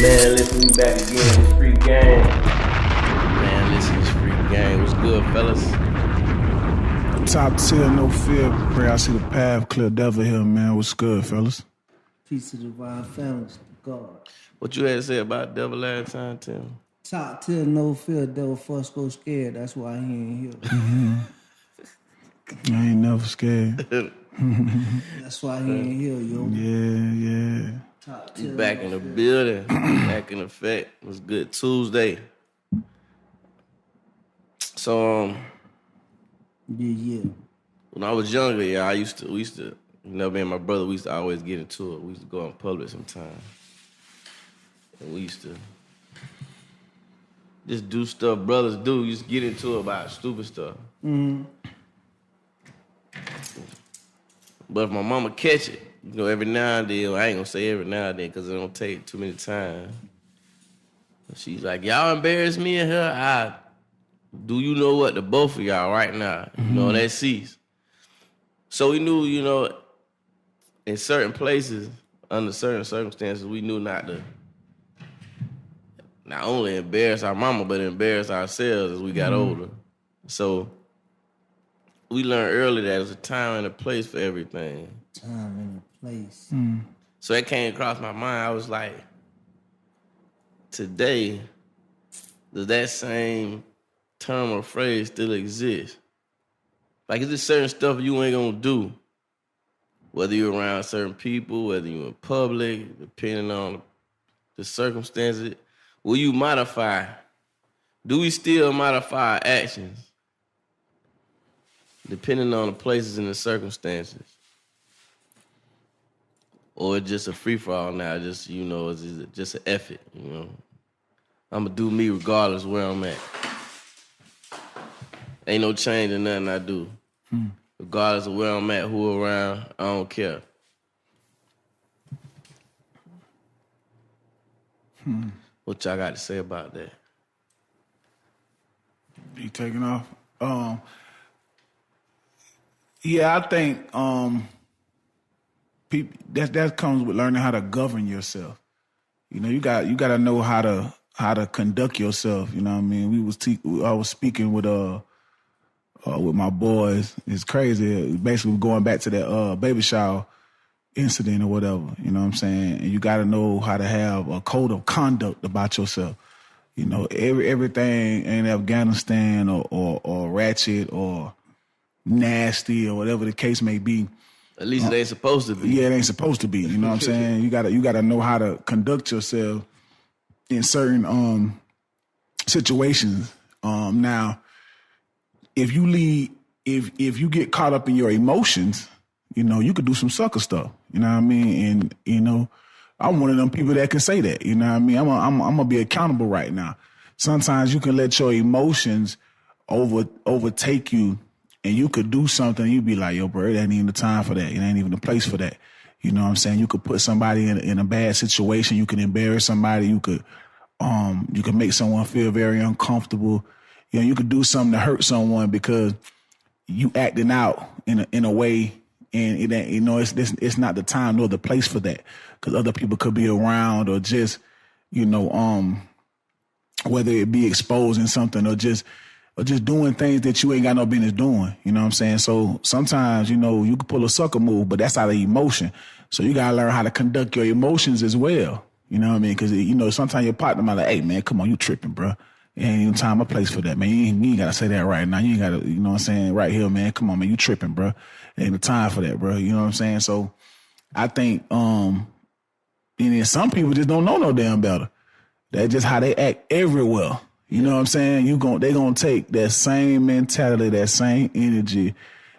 Man, listen, we back again. It's free game. Man, listen, it's free game. What's good, fellas? Top tier, no fear. Pray I see the path clear. Devil here, man. What's good, fellas? Peace to divine families, God. What you had to say about Devil last time, Tim? Top tier, no fear, devil first go scared. That's why he ain't here. I ain't never scared. That's why he ain't here, yo. Yeah. Top We tier. back in the building, back in effect. It was good Tuesday. So, Yeah. when I was younger, yeah, we used to, me and my brother, we used to always get into it. We used to go in public sometimes. And we used to just do stuff brothers do. You just get into it about stupid stuff. But if my mama catch it, every now and then, I ain't gonna say every now and then because it don't take too many times. She's like, y'all embarrass me in her. Do you know what? The both of y'all right now, that cease. So we knew, in certain places, under certain circumstances, we knew not to not only embarrass our mama, but embarrass ourselves as we got older. So we learned early that there's a time and a place for everything. Time and a place. So that came across my mind. I was like, today, does that same term or phrase still exist? Like, is there certain stuff you ain't gonna do? Whether you're around certain people, whether you're in public, depending on the circumstances, will you modify? Do we still modify our actions? Depending on the places and the circumstances. Or it's just a free-for-all now, it's just an effort, I'm gonna do me regardless where I'm at. Ain't no change in nothing I do. Regardless of where I'm at, who around, I don't care. What y'all got to say about that? You taking off? Yeah, I think that comes with learning how to govern yourself. You got to know how to conduct yourself. You know what I mean? I was speaking with my boys. It's crazy. Basically, going back to that baby shower incident or whatever. You know what I'm saying? And you got to know how to have a code of conduct about yourself. Everything ain't Afghanistan or ratchet or nasty or whatever the case may be. At least it ain't supposed to be. Yeah, it ain't supposed to be. You know what I'm saying? You gotta know how to conduct yourself in certain situations. Now, if you get caught up in your emotions, you could do some sucker stuff. You know what I mean? And I'm one of them people that can say that. You know what I mean? I'm gonna be accountable right now. Sometimes you can let your emotions overtake you, and you could do something. You be like, yo, bro, it ain't even the time for that. It ain't even the place for that. You know what I'm saying? You could put somebody in a bad situation. You could embarrass somebody. You could make someone feel very uncomfortable. You could do something to hurt someone because you acting out in a way, and it ain't, it's not the time nor the place for that, because other people could be around, or just, whether it be exposing something or just doing things that you ain't got no business doing. You know what I'm saying? So sometimes, you can pull a sucker move, but that's out of emotion. So you gotta learn how to conduct your emotions as well. You know what I mean? Because, sometimes your partner might like, hey, man, come on, you tripping, bro. It ain't even time or place for that, man. You ain't got to say that right now. You ain't got to, you know what I'm saying, right here, man. Come on, man, you tripping, bro. It ain't the time for that, bro. You know what I'm saying? So I think, and then some people just don't know no damn better. That's just how they act everywhere. You know what I'm saying? They gonna take that same mentality, that same energy,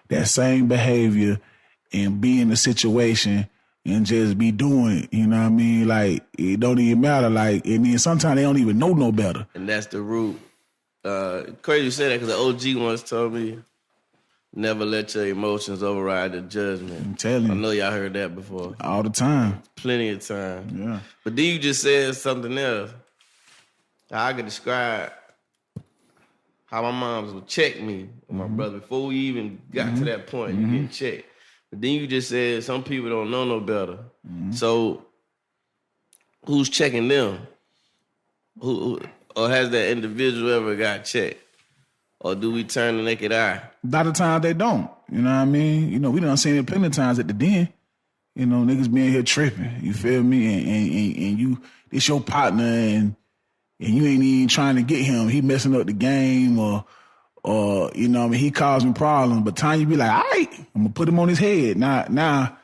that same behavior, and be in the situation and just be doing it. You know what I mean? Like, it don't even matter. Like, and then sometimes they don't even know no better. And that's the root. Crazy you say that, because the OG once told me, never let your emotions override the judgment. I'm telling you. I know y'all heard that before. All the time. Plenty of time. Yeah. But then you just said something else. I could describe how my moms would check me and my brother before we even got to that point, you getting checked. But then you just said some people don't know no better. So who's checking them? who or has that individual ever got checked? Or do we turn the naked eye? A lot of times they don't. You know what I mean? You know, we done seen it plenty of times at the den. You know, niggas being here tripping. You feel me? And you, it's your partner and you ain't even trying to get him. He messing up the game or you know what I mean, he causing problems. But time you be like, all right, I'm gonna put him on his head. Now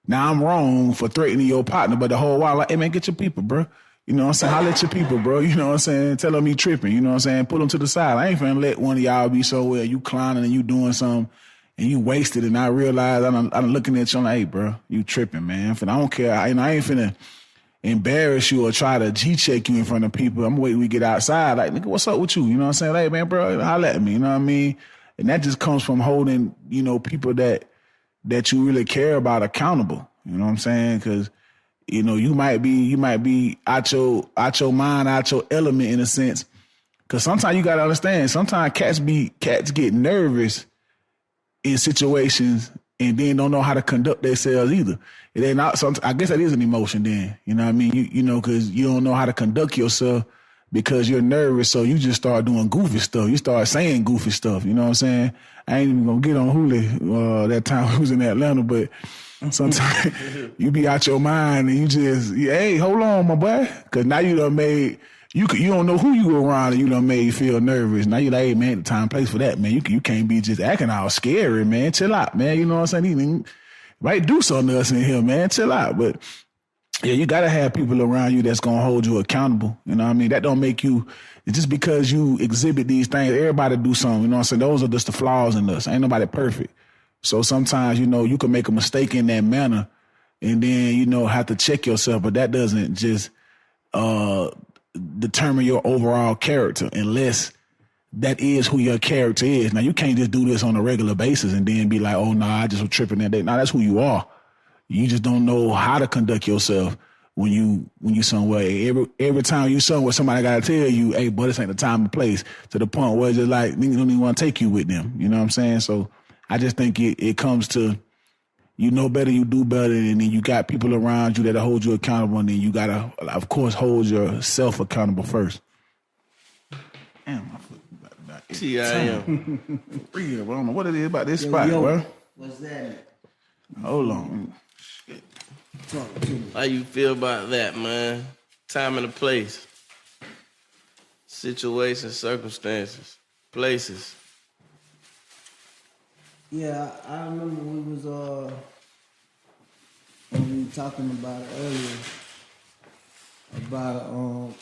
I'm wrong for threatening your partner, but the whole while like, hey man, get your people, bro. You know what I'm saying? Holler at your people, bro. You know what I'm saying? Tell them he tripping. You know what I'm saying? Put him to the side. I ain't finna let one of y'all be so well, you clowning and you doing something and you wasted and I realize I'm looking at you, I'm like, hey, bro, you tripping, man. I don't care. I ain't finna embarrass you or try to G-check you in front of people. I'm waiting we get outside. Like, nigga, what's up with you? You know what I'm saying? Hey, man, bro, holler at me. You know what I mean? And that just comes from holding, you know, people that you really care about accountable. You know what I'm saying? Because, you know, you might be out your mind, out your element in a sense. Because sometimes you got to understand, sometimes cats get nervous in situations and then don't know how to conduct themselves either. It ain't not. I guess that is an emotion. Then you know what I mean. You know because you don't know how to conduct yourself because you're nervous. So you just start doing goofy stuff. You start saying goofy stuff. You know what I'm saying? I ain't even gonna get on Huli that time I was in Atlanta, but sometimes you be out your mind and you just hey, hold on, my boy, because now you done made. You don't know who you go around and you done made you feel nervous. Now you like, hey man, the time and place for that, man. You can't be just acting all scary, man. Chill out, man. You know what I'm saying? You might do something to us in here, man. Chill out. But yeah, you gotta have people around you that's gonna hold you accountable. You know what I mean? That don't make you just because you exhibit these things, everybody do something, you know what I'm saying? Those are just the flaws in us. Ain't nobody perfect. So sometimes, you know, you can make a mistake in that manner and then, you know, have to check yourself, but that doesn't just determine your overall character unless that is who your character is. Now, you can't just do this on a regular basis and then be like, oh, no, I just was tripping that day. Now, that's who you are. You just don't know how to conduct yourself when you somewhere. Every time you somewhere, somebody got to tell you, hey, boy, this ain't the time and place, to the point where it's just like, niggas don't even want to take you with them. You know what I'm saying? So I just think it comes to, you know better, you do better, and then you got people around you that'll hold you accountable, and then you gotta, of course, hold yourself accountable first. Damn, my foot about T.I.M. real, bro. I don't know what it is about this spot, bro. What's that? Hold on. Talk to me. How you feel about that, man? Time and a place. Situations, circumstances, places. Yeah, I remember we was when we were talking about it earlier about a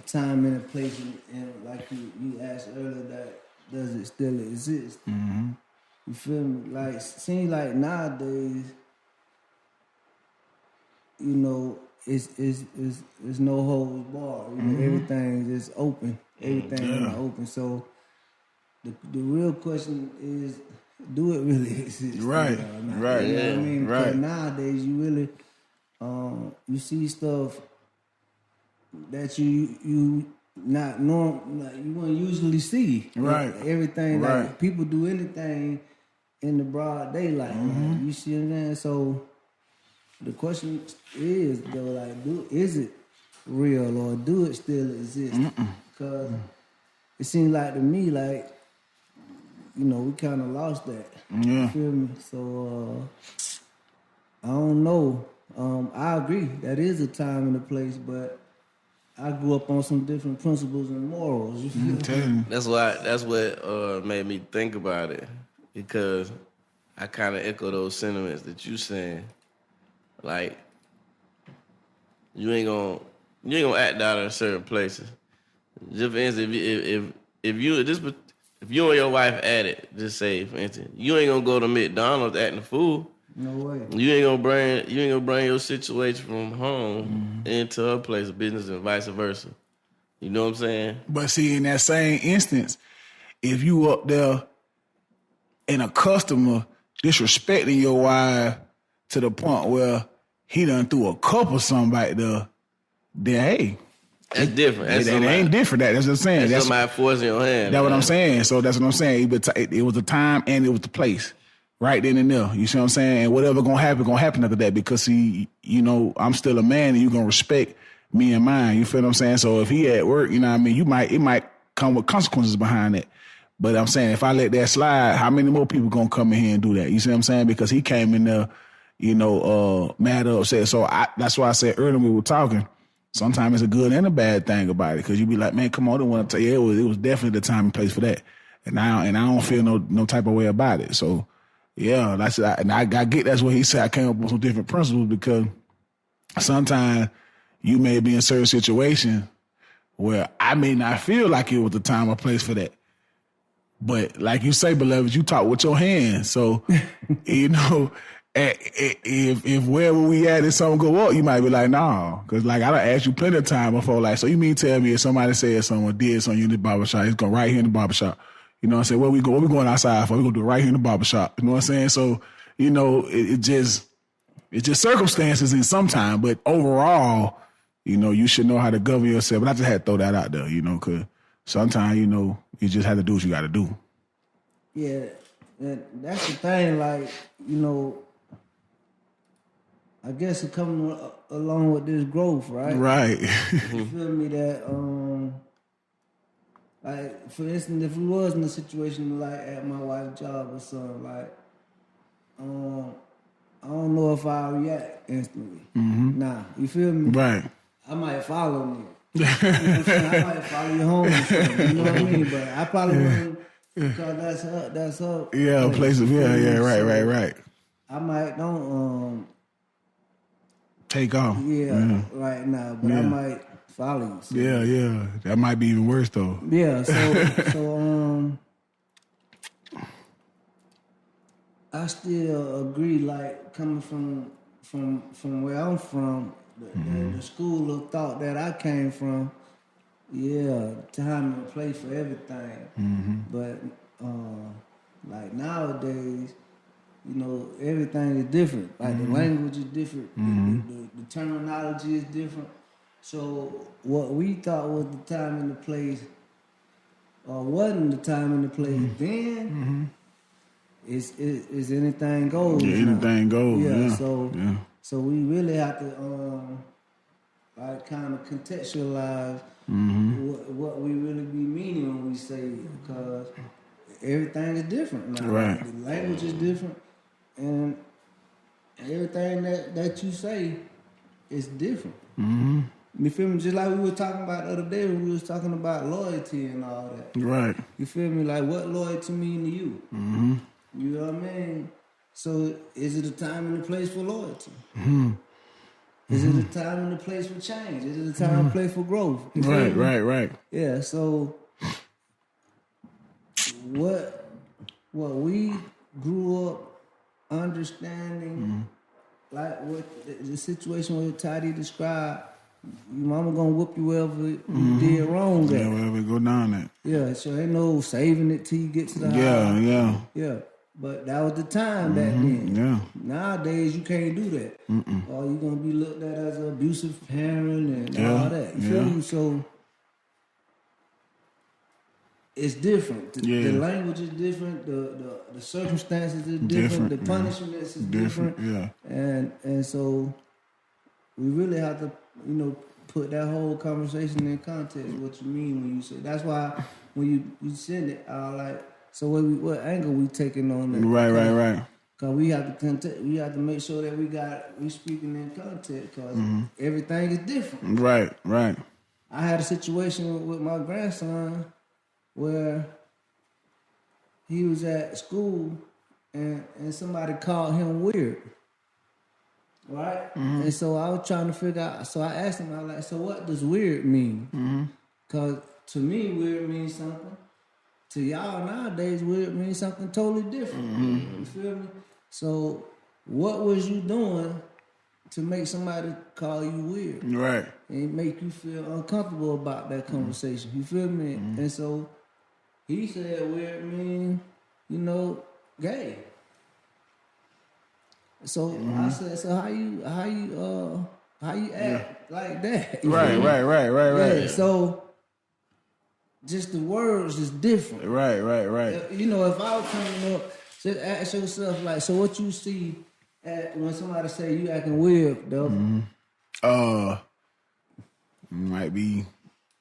time and a place, and like you asked earlier, that does it still exist? Mm-hmm. You feel me? Like seems like nowadays, you know, it's no holds barred. You know, everything is open. Everything is open. So the real question is, do it really exist? Right, right. You know what I mean? Right. Because nowadays you really you see stuff that you not norm, like you wouldn't usually see. Right. Everything, Right. like people do anything in the broad daylight. Like, you see what I'm saying? So the question is though, like, is it real or do it still exist? Because it seems like to me, like, you know, we kind of lost that. Yeah. You feel me? So I don't know. I agree that is a time and a place, but I grew up on some different principles and morals. You feel me? That's what made me think about it, because I kind of echo those sentiments that you saying. Like, you ain't gonna act out in certain places. Just for instance, if you and your wife at it, just say for instance, you ain't gonna go to McDonald's acting a fool. No way. You ain't gonna bring your situation from home into her place of business and vice versa. You know what I'm saying? But see, in that same instance, if you up there and a customer disrespecting your wife to the point where he done threw a cup or something back there, then hey, That's different. it ain't different. That's what I'm saying. That's somebody forcing your hand. That's what I'm saying. So that's what I'm saying. It was the time and it was the place. right then and there. You see what I'm saying? And whatever gonna happen after that because he, you know, I'm still a man and you gonna respect me and mine. You feel what I'm saying? So if he at work, you know what I mean, it might come with consequences behind it. But I'm saying if I let that slide, how many more people gonna come in here and do that? You see what I'm saying? Because he came in there, you know, mad or upset. So that's why I said earlier when we were talking, sometimes it's a good and a bad thing about it. Because you be like, man, come on, I don't want to tell you. It was definitely the time and place for that. And I don't feel no type of way about it. So, yeah, I get that's what he said. I came up with some different principles because sometimes you may be in certain situations where I may not feel like it was the time or place for that. But like you say, beloved, you talk with your hands. So, you know, if wherever we at, if something go up, you might be like, nah. Because like I done asked you plenty of time before, like, so you mean tell me if somebody said something or did something in the barbershop, it's going right here in the barbershop. You know what I'm saying? What we going outside for? We're going to do it right here in the barbershop. You know what I'm saying? So, you know, it's just circumstances in some time. But overall, you know, you should know how to govern yourself. But I just had to throw that out there, you know, because sometimes, you know, you just have to do what you got to do. Yeah, that's the thing. Like, you know, I guess it comes along with this growth, right? Right. You feel me? That, like, for instance, if we was in a situation like at my wife's job or something, like, I don't know if I'll react instantly. Mm-hmm. Nah, you feel me? Right. I might follow me. You know what I'm saying? I might follow you home or something, you know what I mean? But I probably wouldn't, because that's her. Yeah, place of, right. I might don't take off. Yeah, right now, but I might follow you. So. Yeah. That might be even worse though. Yeah, so I still agree, like coming from where I'm from, the school of thought that I came from, time and place for everything. Mm-hmm. But like nowadays, you know, everything is different. Like the language is different, the terminology is different. So what we thought was the time and the place, or wasn't the time and the place then, is anything goes. Yeah, anything goes. Yeah. So we really have to like kind of contextualize what we really be meaning when we say it, because everything is different now. Right. The language is different, and everything that you say is different. Mm-hmm. You feel me? Just like we were talking about the other day when we was talking about loyalty and all that. Right. You feel me? Like what loyalty mean to you? Mm-hmm. You know what I mean? So is it a time and a place for loyalty? Mm-hmm. Is it a time and a place for change? Is it a time and a place for growth? Right. Yeah, so what we grew up understanding, like what the situation where Toddy described, your mama gonna whoop you wherever you did wrong at. Yeah, wherever go down at. Yeah, so ain't no saving it till you get to the house. Yeah. But that was the time back then. Yeah. Nowadays, you can't do that. Or you're going to be looked at as an abusive parent and all that. You feel me? So, it's different. The language is different. The circumstances is different. The punishments is different. Yeah. And so, we really have to, you know, put that whole conversation in context, what you mean when you say. That's why when you send it, like, so what angle we taking on that? Right. Cause we have to make sure that we speaking in context, cause everything is different. Right. I had a situation with my grandson where he was at school and somebody called him weird. Right? And so I was trying to figure out, so I asked him, I was like, so what does weird mean? Cause to me, weird means something. To y'all nowadays, weird means something totally different. You feel me? So, what was you doing to make somebody call you weird? Right. And make you feel uncomfortable about that conversation. You feel me? And so, he said weird mean, you know, gay. So I said, so how you act like that? Right. Yeah, so. Just the words is different. Right. You know, if I was coming up, Just ask yourself, like, so what you see when somebody say you acting weird, though? Might be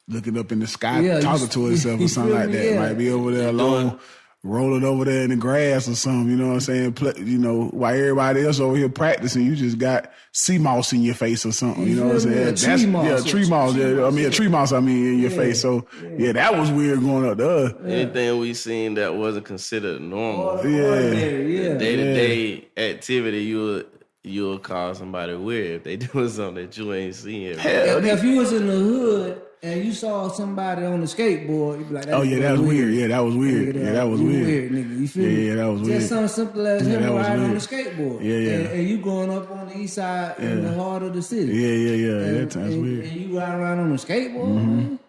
looking up in the sky, Yeah, talking to himself or you something feel like me? that. Yeah. Might be over there alone, rolling over there in the grass or something. You know what I'm saying? While everybody else over here practicing, you just got sea moss in your face or something. You know what I'm feel saying? me? Tree moss. Tree moss. Yeah, I mean, tree moss. I mean, in your face. So yeah, that was weird going up there. Anything we seen that wasn't considered normal, Ordinary, yeah. day-to-day activity, you'll call somebody weird if they doing something that you ain't seeing. If you was in the hood and you saw somebody on the skateboard, you'd be like, Oh yeah, that was weird. Yeah, that was weird. Yeah, that was you weird. nigga. You feel me? Yeah, that was weird. Just something simple as him that was riding on the weird. skateboard. Yeah. And you going up on the east side in the heart of the city. Yeah. And, That's and, weird. and you ride around on a skateboard, man.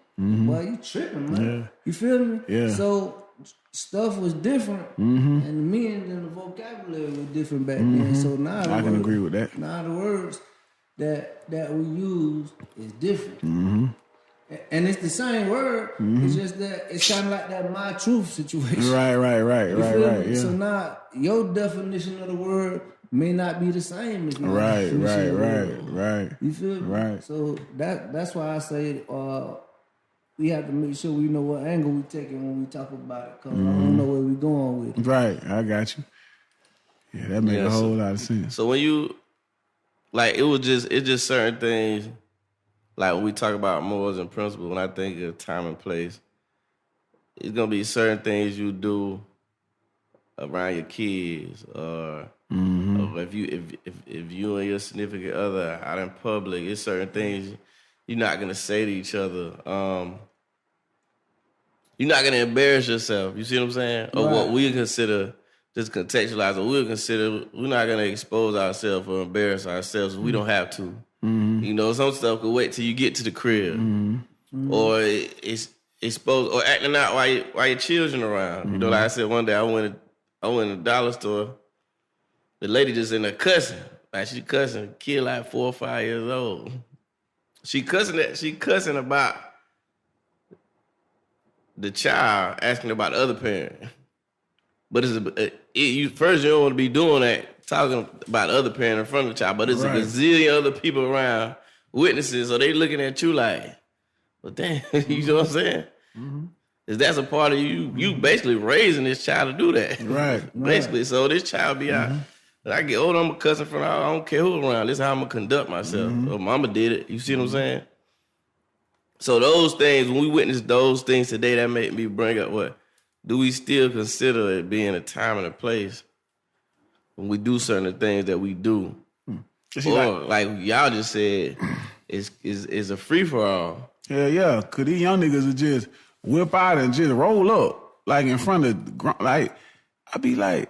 Boy, you tripping, man. Yeah. You feel me? Yeah. So stuff was different, and the meaning and the vocabulary was different back then. So now I can agree with that. Now the words that we use is different. And it's the same word. It's just that it's kind of like that my truth situation. Right. You feel me? Yeah. So now your definition of the word may not be the same as my Right. definition of the word. You feel me? Right. So that's why I say we have to make sure we know what angle we taking when we talk about it, because I don't know where we going with it. Right, I got you. Yeah, that made a whole lot of sense. So when you, like, it's just certain things, like when we talk about morals and principles, when I think of time and place, it's going to be certain things you do around your kids, or if you and your significant other out in public, it's certain things you're not going to say to each other. You're not going to embarrass yourself. You see what I'm saying? Or what we consider, just contextualize, we're not going to expose ourselves or embarrass ourselves if we don't have to. You know, some stuff could wait till you get to the crib. Or it's exposed, or acting out while your children around. You know, like I said, one day I went in the dollar store, the lady just in there cussing. Like, she cussing, kid like 4 or 5 years old. She cussing about the child asking about the other parent. But first you don't want to be doing that, talking about the other parent in front of the child, but it's a gazillion other people around, witnesses, so they looking at you like, well, damn, you know what I'm saying? Is that's a part of you basically raising this child to do that. Right. Basically, so this child be out. When I get older, I'm a cuss in front of, I don't care who around. This is how I'm going to conduct myself. Or mama did it. You see what I'm saying? So those things, when we witness those things today, that made me bring up what? Do we still consider it being a time and a place when we do certain things that we do? Or like y'all just said, it's a free-for-all. Yeah, because these young niggas will just whip out and just roll up, like in front of, like, I be like,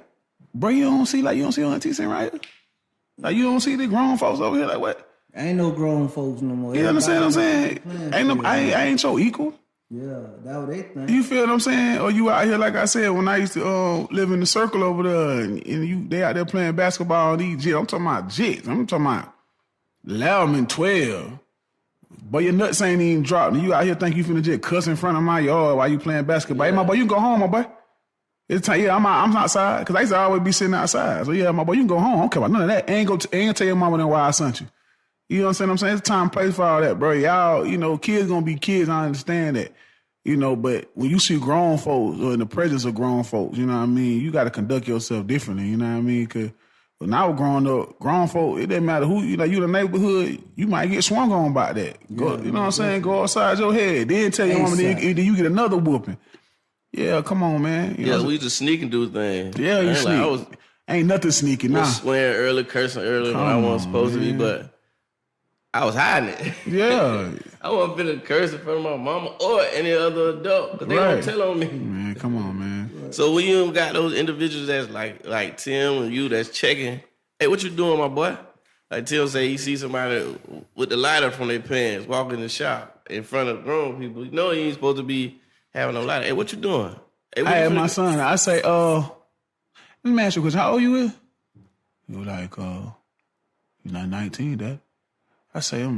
bro, you don't see Auntie Sam right here? Like, you don't see the grown folks over here? Like, what? Ain't no grown folks no more. You understand what I'm saying? I ain't your equal. Yeah, that what they think. You feel what I'm saying? Or you out here, like I said, when I used to live in the circle over there, and they out there playing basketball on these jits. I'm talking about jits. I'm talking about 11 and 12. But your nuts ain't even dropped. And you out here think you finna just cuss in front of my yard while you playing basketball. Hey, my boy, you can go home, my boy. It's time, I'm outside, because I used to always be sitting outside. So, yeah, my boy, you can go home. I don't care about none of that. Ain't gonna tell your mama then why I sent you. You know what I'm saying? It's time and place for all that, bro. Y'all, kids gonna be kids. I understand that. But when you see grown folks or in the presence of grown folks, you know what I mean? You got to conduct yourself differently, you know what I mean? Because when I was growing up, grown folk, it didn't matter who, you in the neighborhood, you might get swung on about that. Go, you know what I'm saying? Go outside your head. Then tell your mama, then you get another whooping. Yeah, come on, man. You know, we just sneak and do things. Yeah, you sneak. Ain't nothing sneaky now. Swearing early, cursing early when I wasn't supposed to be, but I was hiding it. Yeah. I wasn't finna curse in front of my mama or any other adult, because they don't tell on me. Man, come on, man. So when you got those individuals that's like Tim and you that's checking, hey, what you doing, my boy? Like Tim say, he see somebody with the lighter from their pants walking in the shop in front of grown people. You know he ain't supposed to be having no lighter. Hey, what you doing? Hey, I had my son. I say, let me ask you a question. How old you is? You like, you're not 19, Dad. I say,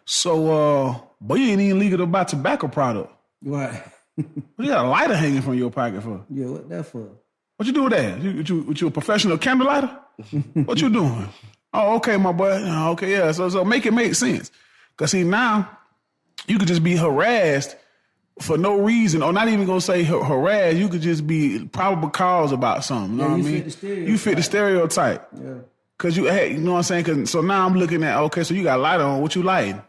So, but you ain't even legal to buy tobacco product. Right. What you got a lighter hanging from your pocket for? Yeah, what that for? What you do with that? You a professional candlelighter? What you doing? Oh, okay, my boy. Oh, okay, yeah. So make it make sense. Cause see now, you could just be harassed for no reason, or not even gonna say harassed. You could just be probable cause about something. You know what I mean? You fit the stereotype. Yeah. Cause you know what I'm saying? Cause so now I'm looking at, okay, so you got a lighter on. What you lighting?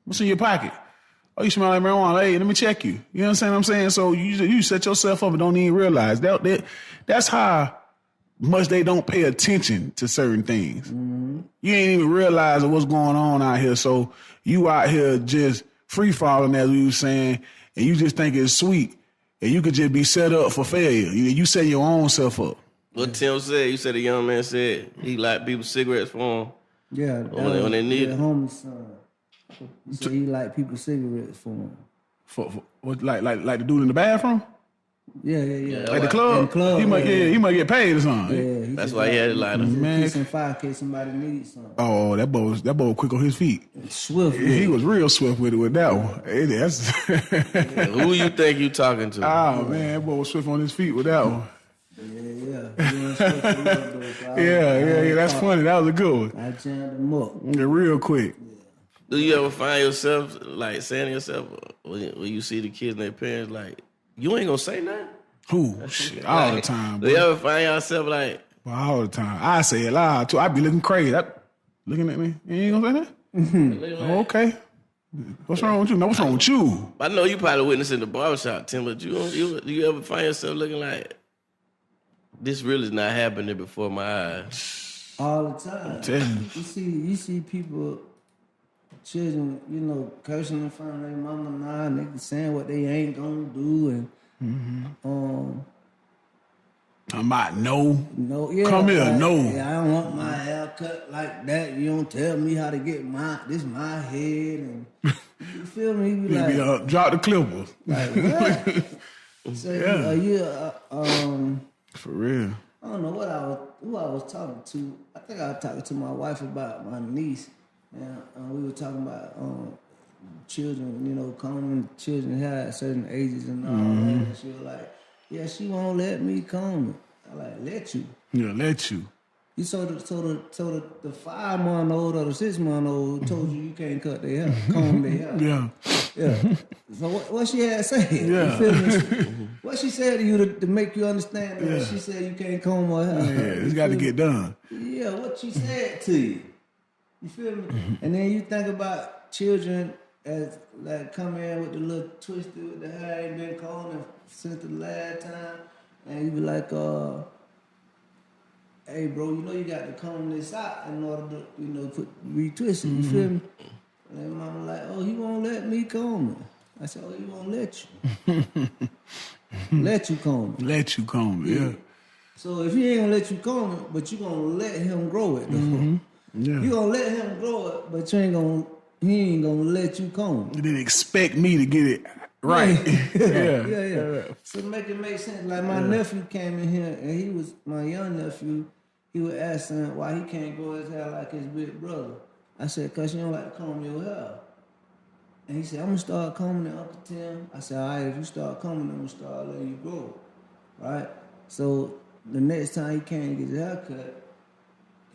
What's in your pocket? Oh, you smell like marijuana. Hey, let me check you. You know what I'm saying? So you set yourself up and don't even realize that's how much they don't pay attention to certain things. Mm-hmm. You ain't even realizing what's going on out here. So you out here just free falling, as we were saying, and you just think it's sweet, and you could just be set up for failure. You set your own self up. What Tim said, you said a young man said he light people's cigarettes for him. Yeah, when they need it. Homie son. He said he light people's cigarettes for him. For what, like the dude in the bathroom? Yeah. At the club? In the club, he might get paid or something. Yeah, that's why he had a lighter. Man, in fire in case somebody needs something. Oh, that boy was quick on his feet. Swift. He was real swift with that one. That's Who you think you talking to? Oh man, that boy was swift on his feet with that one. Yeah. That's funny. That was a good one. I jammed him up. Yeah, real quick. Do you ever find yourself like saying to yourself when you see the kids and their parents like, you ain't gonna say nothing? Who? Shit, all the time. Do you ever find yourself like? Well, all the time. I say it loud too. I be looking crazy. Looking at me. You ain't gonna say that? Mm-hmm. Oh, okay. What's wrong with you? No, what's wrong with you? I know you probably witnessed in the barbershop, Tim, but do you ever find yourself looking like this really is not happening before my eyes? All the time. You see people, children, cursing in front of their mama now, and they saying what they ain't gonna do, and I'm about no. Yeah, come here, like, no. Yeah, I don't want my hair cut like that. You don't tell me how to get this my head, and you feel me? You be like, drop the clippers. Like what? So for real. I don't know who I was talking to. I think I was talking to my wife about my niece, and we were talking about children, combing children hair at certain ages and all that. And she was like, yeah, she won't let me comb it. I like, let you. Yeah, let you. You so the 5-month-old or the 6-month-old told you can't cut their hair, comb their hair. Yeah. So what she had to say? Yeah. You feel me? What she said to you to make you understand that she said you can't comb her hair. Yeah, it's got to get done. Yeah, what she said to you. You feel me? And then you think about children as like come in with the little twisted with the hair ain't been combed since the last time, and you be like, hey bro, you got to comb this out in order to retwist it. You feel me? And mama like, oh, he won't let me comb it. I said, oh, he won't let you. Let you comb it. Let you comb it, yeah. So if he ain't gonna let you comb it, but you gonna let him grow it, Yeah. you gonna let him grow it, but he ain't gonna let you comb it. You didn't expect me to get it right. Yeah. So make it make sense. Like my nephew came in here, and my young nephew, he was asking why he can't grow his hair like his big brother. I said, cause you don't like to comb your hair. And he said, I'm gonna start combing it, Uncle Tim. I said, all right, if you start combing it, I'm gonna start letting you grow. Right? So the next time he came to get his hair cut,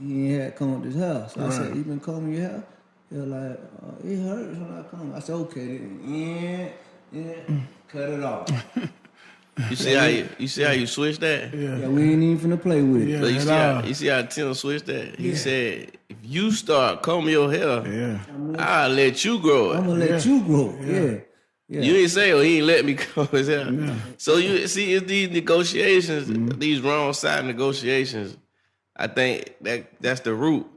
he ain't had combed his hair. So I said, you been combing your hair? He was like, it hurts when I comb. I said, okay, then. Yeah, cut it off. You see how you switch that? Yeah, we ain't even finna play with it. Yeah, you see how Tim switched that? He said, if you start combing your hair, I'll let you grow it. I'm gonna let you grow. Yeah. You ain't say, he ain't let me comb his hair. Yeah. So you see, it's these negotiations, these wrong side negotiations. I think that's the root.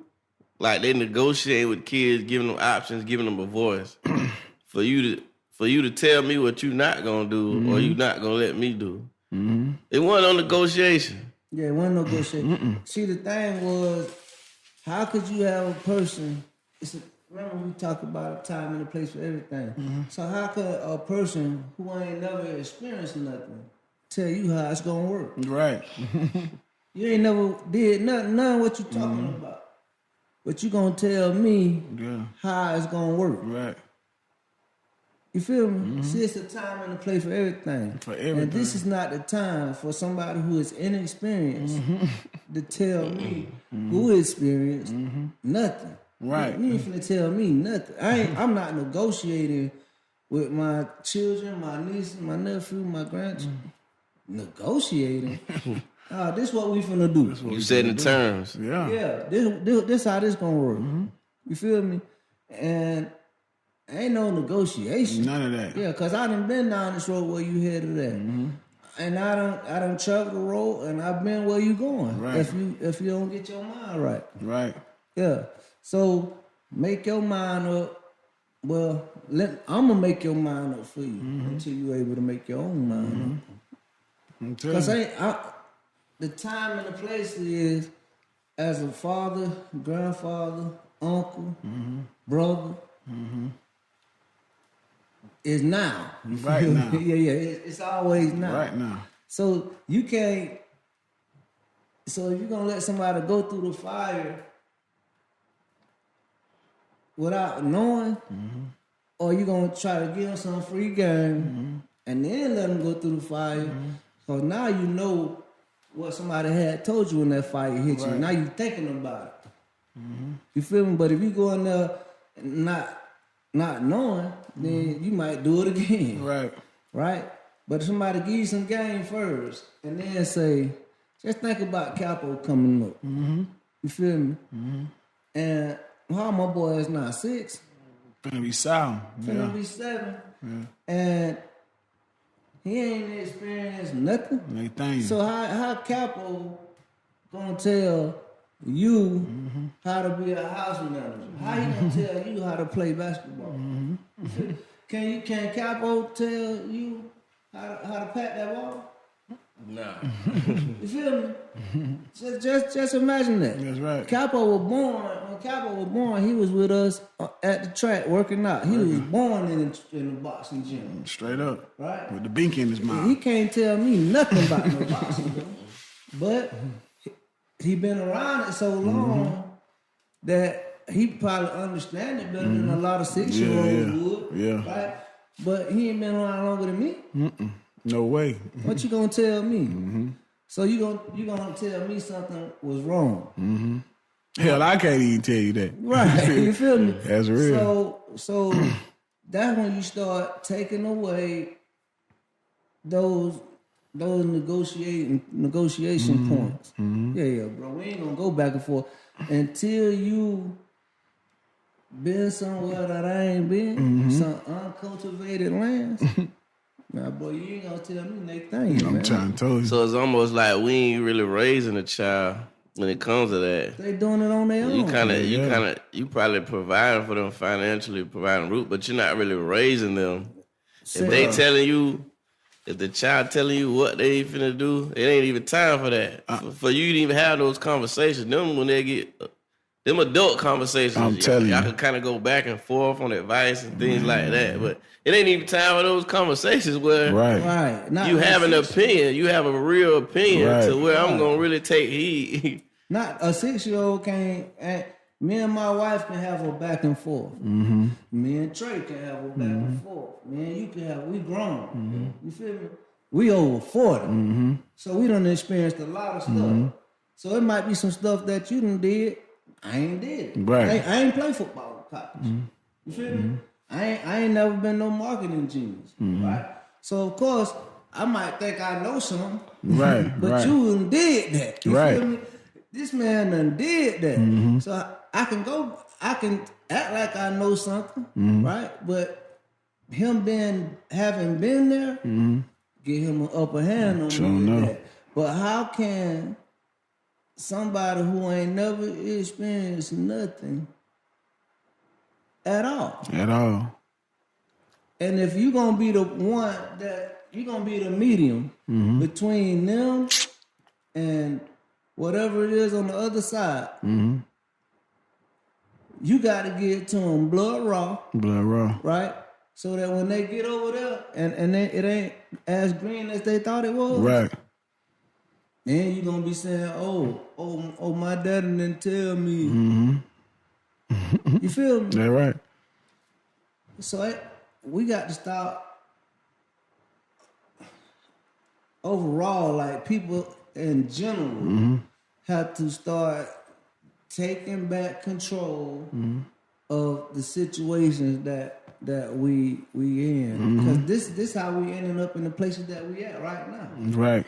Like they negotiate with kids, giving them options, giving them a voice. For you to tell me what you're not gonna do or you not gonna let me do. It wasn't no negotiation. Yeah, it wasn't no negotiation. See, the thing was, how could you have a person? Remember we talked about a time and a place for everything. So how could a person who ain't never experienced nothing tell you how it's gonna work? Right. You ain't never did none of what you talking about, but you gonna tell me how it's gonna work. Right. You feel me? See, it's a time and a place for everything. For everything. And this is not the time for somebody who is inexperienced to tell me who experienced nothing. Right. You ain't finna tell me nothing. I'm not negotiating with my children, my nieces, my nephew, my grandchildren. Negotiating? This what we finna do. You setting the terms. Yeah. Yeah, this how this gonna work. You feel me? And ain't no negotiation. None of that. Yeah, cause I done been down this road where you headed at, and I done traveled the road, and I've been where you going. Right. If you don't get your mind right. Right. Yeah. So make your mind up. Well, I'm gonna make your mind up for you until you're able to make your own mind up. Cause the time and the place is as a father, grandfather, uncle, brother. Is now. Right now. yeah. It's always now. Right now. So you can't. So if you're gonna let somebody go through the fire without knowing, or you gonna try to give them some free game and then let them go through the fire, so now you know what somebody had told you when that fire hit you. Right. Now you thinking about it. You feel me? But if you go in there not knowing, then you might do it again. Right. Right? But if somebody give you some game first and then say, just think about Capo coming up. You feel me? And how my boy is now 6, Finna be sound. finna be 7, and he ain't experienced nothing. Anything. So how Capo gonna tell you how to be a house manager? How he gonna tell you how to play basketball? Can Capo tell you how to pat that ball? Nah. You feel me? Just imagine that. That's right. Capo was born. When Capo was born, he was with us at the track working out. He was born in the boxing gym. Straight up. Right. With the bink in his mouth. He can't tell me nothing about no boxing gym. But he been around it so long that he probably understand it better than a lot of 6-year-olds would. Yeah. Right? But he ain't been around longer than me. No way. What you gonna tell me? So you gonna tell me something was wrong? Hell, I can't even tell you that. Right? You feel me? That's real. So that's when you start taking away those negotiation points. Yeah, bro. We ain't gonna go back and forth until you been somewhere that I ain't been, some uncultivated lands. Nah, boy, you ain't gonna tell me anything, I'm man. trying to tell you. So it's almost like we ain't really raising a child when it comes to that. They doing it on their own. You probably providing for them financially, providing root, but you're not really raising them. If they telling you, if the child telling you what they finna do, it ain't even time for that. For you to even have those conversations, them when they get them adult conversations, I'm telling y'all you. can kind of go back and forth on advice and things like that. But it ain't even time for those conversations where Right. Not you a have an 6 opinion. You have a real opinion Right. to where I'm gonna really take heed. Not a 6-year-old can't. Me and my wife can have a back and forth. Me and Trey can have a back and forth. Me and you can have. We grown. You feel me? We over 40, so we done experienced a lot of stuff. So it might be some stuff that you done did. I ain't did. Right. I ain't play football in college. You feel me? I ain't never been no marketing genius. Right. So of course I might think I know something. Right. But right. you done did that. You Right. feel me? This man done did that. So I can act like I know something, right? But him having been there, get him an upper hand on Sure me with enough. that. But how can somebody who ain't never experienced nothing at all? At all. And if you gonna be the one that you gonna be the medium between them and whatever it is on the other side, you got to get to them blood raw, right? So that when they get over there and it ain't as green as they thought it was, Right. then you gonna be saying, "Oh, my daddy didn't tell me." You feel me? That right. So we got to stop. Overall, like people in general have to start taking back control of the situations that we in, because this how we ending up in the places that we at right now. Right.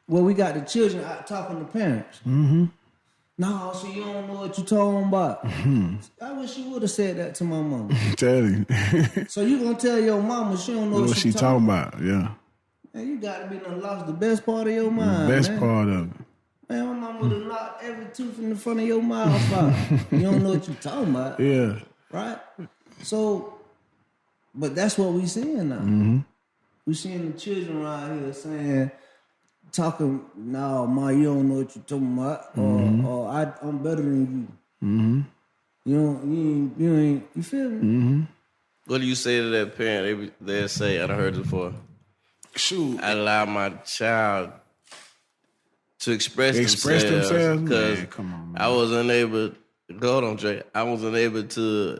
Well, we got the children out talking to parents. No, so you don't know what you talking about. I wish you would have said that to my mama. Tell you. So you gonna tell your mama she don't know what she talking about? Yeah. Man, you gotta be done lost the best part of your mind. The best man. part of it. Man, my mama would have knocked every tooth in the front of your mouth out. You don't know what you talking about. Yeah. Right? So, but that's what we seeing now. We seeing the children around here saying, talking, no, ma, you don't know what you talking about, or I'm better than you. You ain't, you feel me? What do you say to that parent? They'll say, I heard it before. Shoot. I allow my child to express themselves? Because Man, come on, man. I was unable, go on, Dre. I was unable to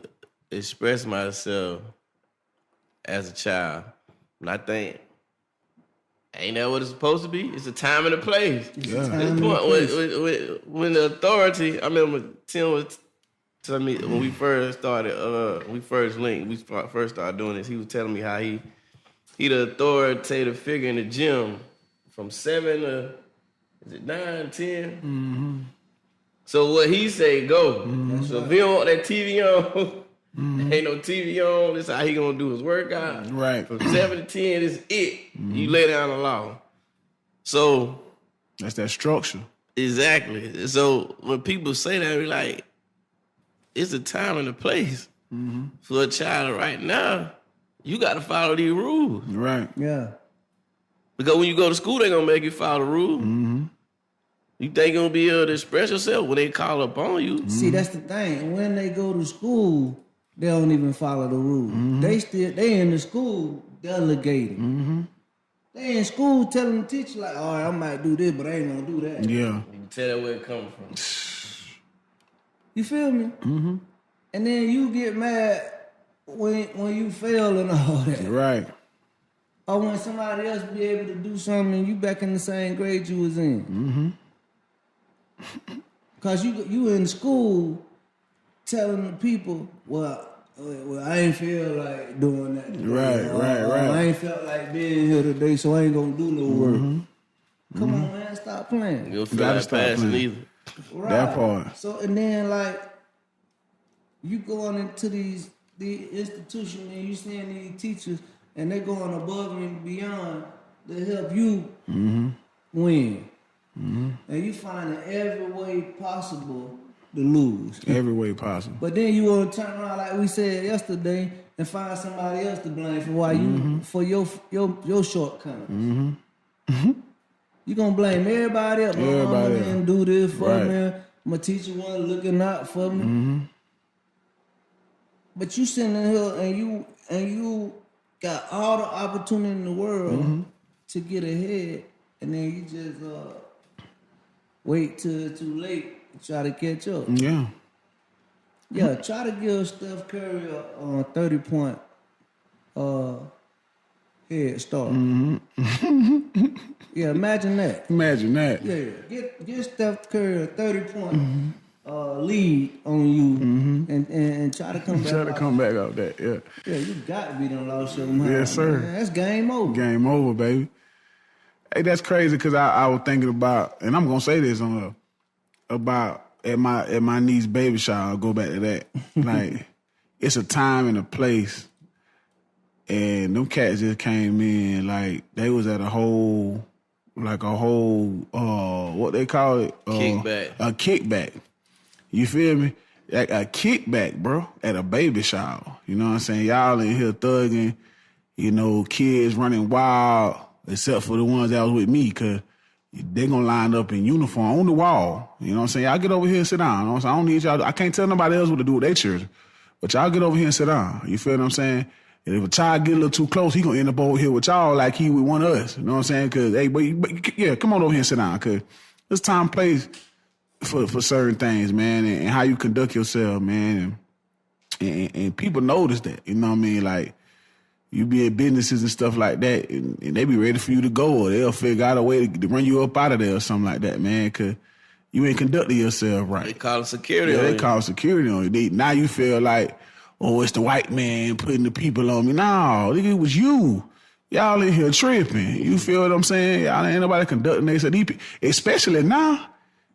express myself as a child. And I think, ain't that what it's supposed to be? It's a time and a place. Yeah. At this point, when the authority, I remember Tim was telling me when we first started, we first started doing this, he was telling me how he the authoritative figure in the gym from 7 to, is it 9, 10? So what he say, go. So if he don't want that TV on, ain't no TV on, this how he gonna do his workout. Right. From 7 to 10, it's it. You lay down the law. So. That's that structure. Exactly. So when people say that, we like, it's a time and a place. For a child right now, you got to follow these rules. Right. Yeah. Because when you go to school, they're going to make you follow the rules. You think you're going to be able to express yourself when they call upon you. See, that's the thing. When they go to school, they don't even follow the rules. They in the school delegating. They in school telling the teacher like, all right, I might do this, but I ain't going to do that. Yeah. You can tell where it comes from. You feel me? And then you get mad when you fail and all that. Right. Or when somebody else be able to do something and you back in the same grade you was in. Cause you in school telling the people, well, I ain't feel like doing that today. Right. I ain't felt like being here today, so I ain't gonna do no work. Come on, man, stop playing. You don't feel Gotta like stop passing playing. either. Right. That part. So and then like you going into the institution and you seeing these teachers and they going above and beyond to help you win. And you finding every way possible to lose. Every way possible. But then you want to turn around like we said yesterday and find somebody else to blame for why you for your shortcomings. You gonna blame everybody else. My mama Everybody else. didn't do this for Right. me. My teacher wasn't looking out for me. But you sitting in here and you got all the opportunity in the world to get ahead, and then you just wait till it's too late to try to catch up. Yeah. Yeah, try to give Steph Curry a 30-point head start. Yeah, imagine that. Imagine that. Yeah, get Steph Curry a 30-point lead on you and try to come back. Try to out. come back out that. Yeah. Yeah, you got to be done lost your mind. Yes, sir. Man. That's game over. Game over, baby. Hey, that's crazy because I was thinking about, and I'm gonna say this on about at my niece's baby shower. I'll go back to that. Like, it's a time and a place, and them cats just came in like they was at a whole what they call it, Kickback. A kickback. You feel me? Like a kickback, bro, at a baby shower. You know what I'm saying? Y'all in here thugging, you know, kids running wild, except for the ones that was with me, because they going to line up in uniform on the wall. You know what I'm saying? Y'all get over here and sit down. You know what I'm saying? I don't need y'all. I can't tell nobody else what to do with their children. But y'all get over here and sit down. You feel what I'm saying? And if a child get a little too close, he going to end up over here with y'all like he with one of us. You know what I'm saying? Because, hey, but yeah, come on over here and sit down, because it's time and place for certain things, man, and how you conduct yourself, man. And people notice that, you know what I mean? Like, you be in businesses and stuff like that, and they be ready for you to go, or they'll figure out a way to run you up out of there or something like that, man, because you ain't conducting yourself right. They call security Yeah, on they you. call security on you. Now you feel like, oh, it's the white man putting the people on me. No, nigga, it was you. Y'all in here tripping. You feel what I'm saying? Y'all ain't nobody conducting. They said, especially now,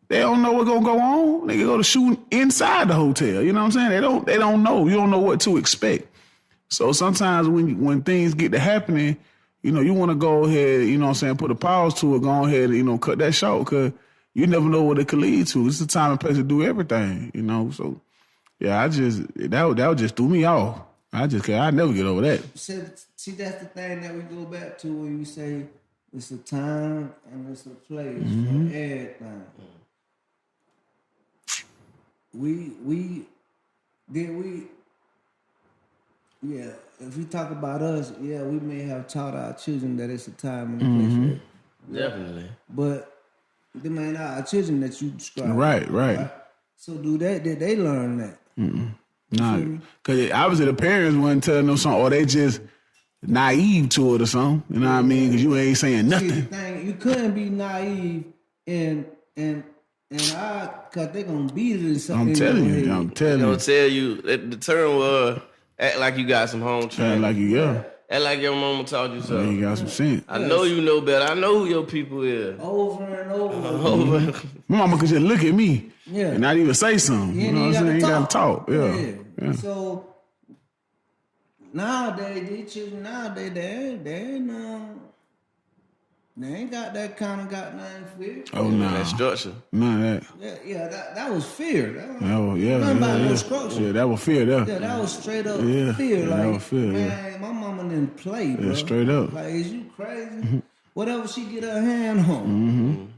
they don't know what's gonna go on. They go to shooting inside the hotel. You know what I'm saying? They don't know. You don't know what to expect. So sometimes when things get to happening, you know, you want to go ahead, you know what I'm saying, put a pause to it, go ahead and, you know, cut that short, because you never know what it could lead to. It's the time and place to do everything, you know. So, yeah, that just threw me off. I never get over that. See, that's the thing that we go back to when you say it's a time and it's a place for everything. Yeah, if we talk about us, yeah, we may have taught our children that it's a time and a place for it. Definitely. But them ain't our children that you described. Right. So did they learn that? Nah, because obviously the parents wasn't telling them something, or they just naive to it or something. You know what I mean? Because you ain't saying nothing. See, the thing, you couldn't be naive because they gonna beat it in something. I'm telling you. They'll tell you, the term was, act like you got some home training. Like you, yeah. Act like your mama taught you Yeah, something. you got some sense. I know you know better. I know who your people is. Over and over. My mama could just look at me Yeah. and not even say something. You know what I'm saying? Ain't got to talk. Yeah. So nowadays, these children they ain't got that kind of goddamn fear. Oh, no. That structure. None of that. Yeah, that was fear. That was, Nothing about no structure. Yeah, that was fear there. Yeah, that was straight up Yeah, fear. yeah, Like, that was fear, man, my mama didn't play, bro. straight up. Like, is you crazy? Whatever she get her hand on,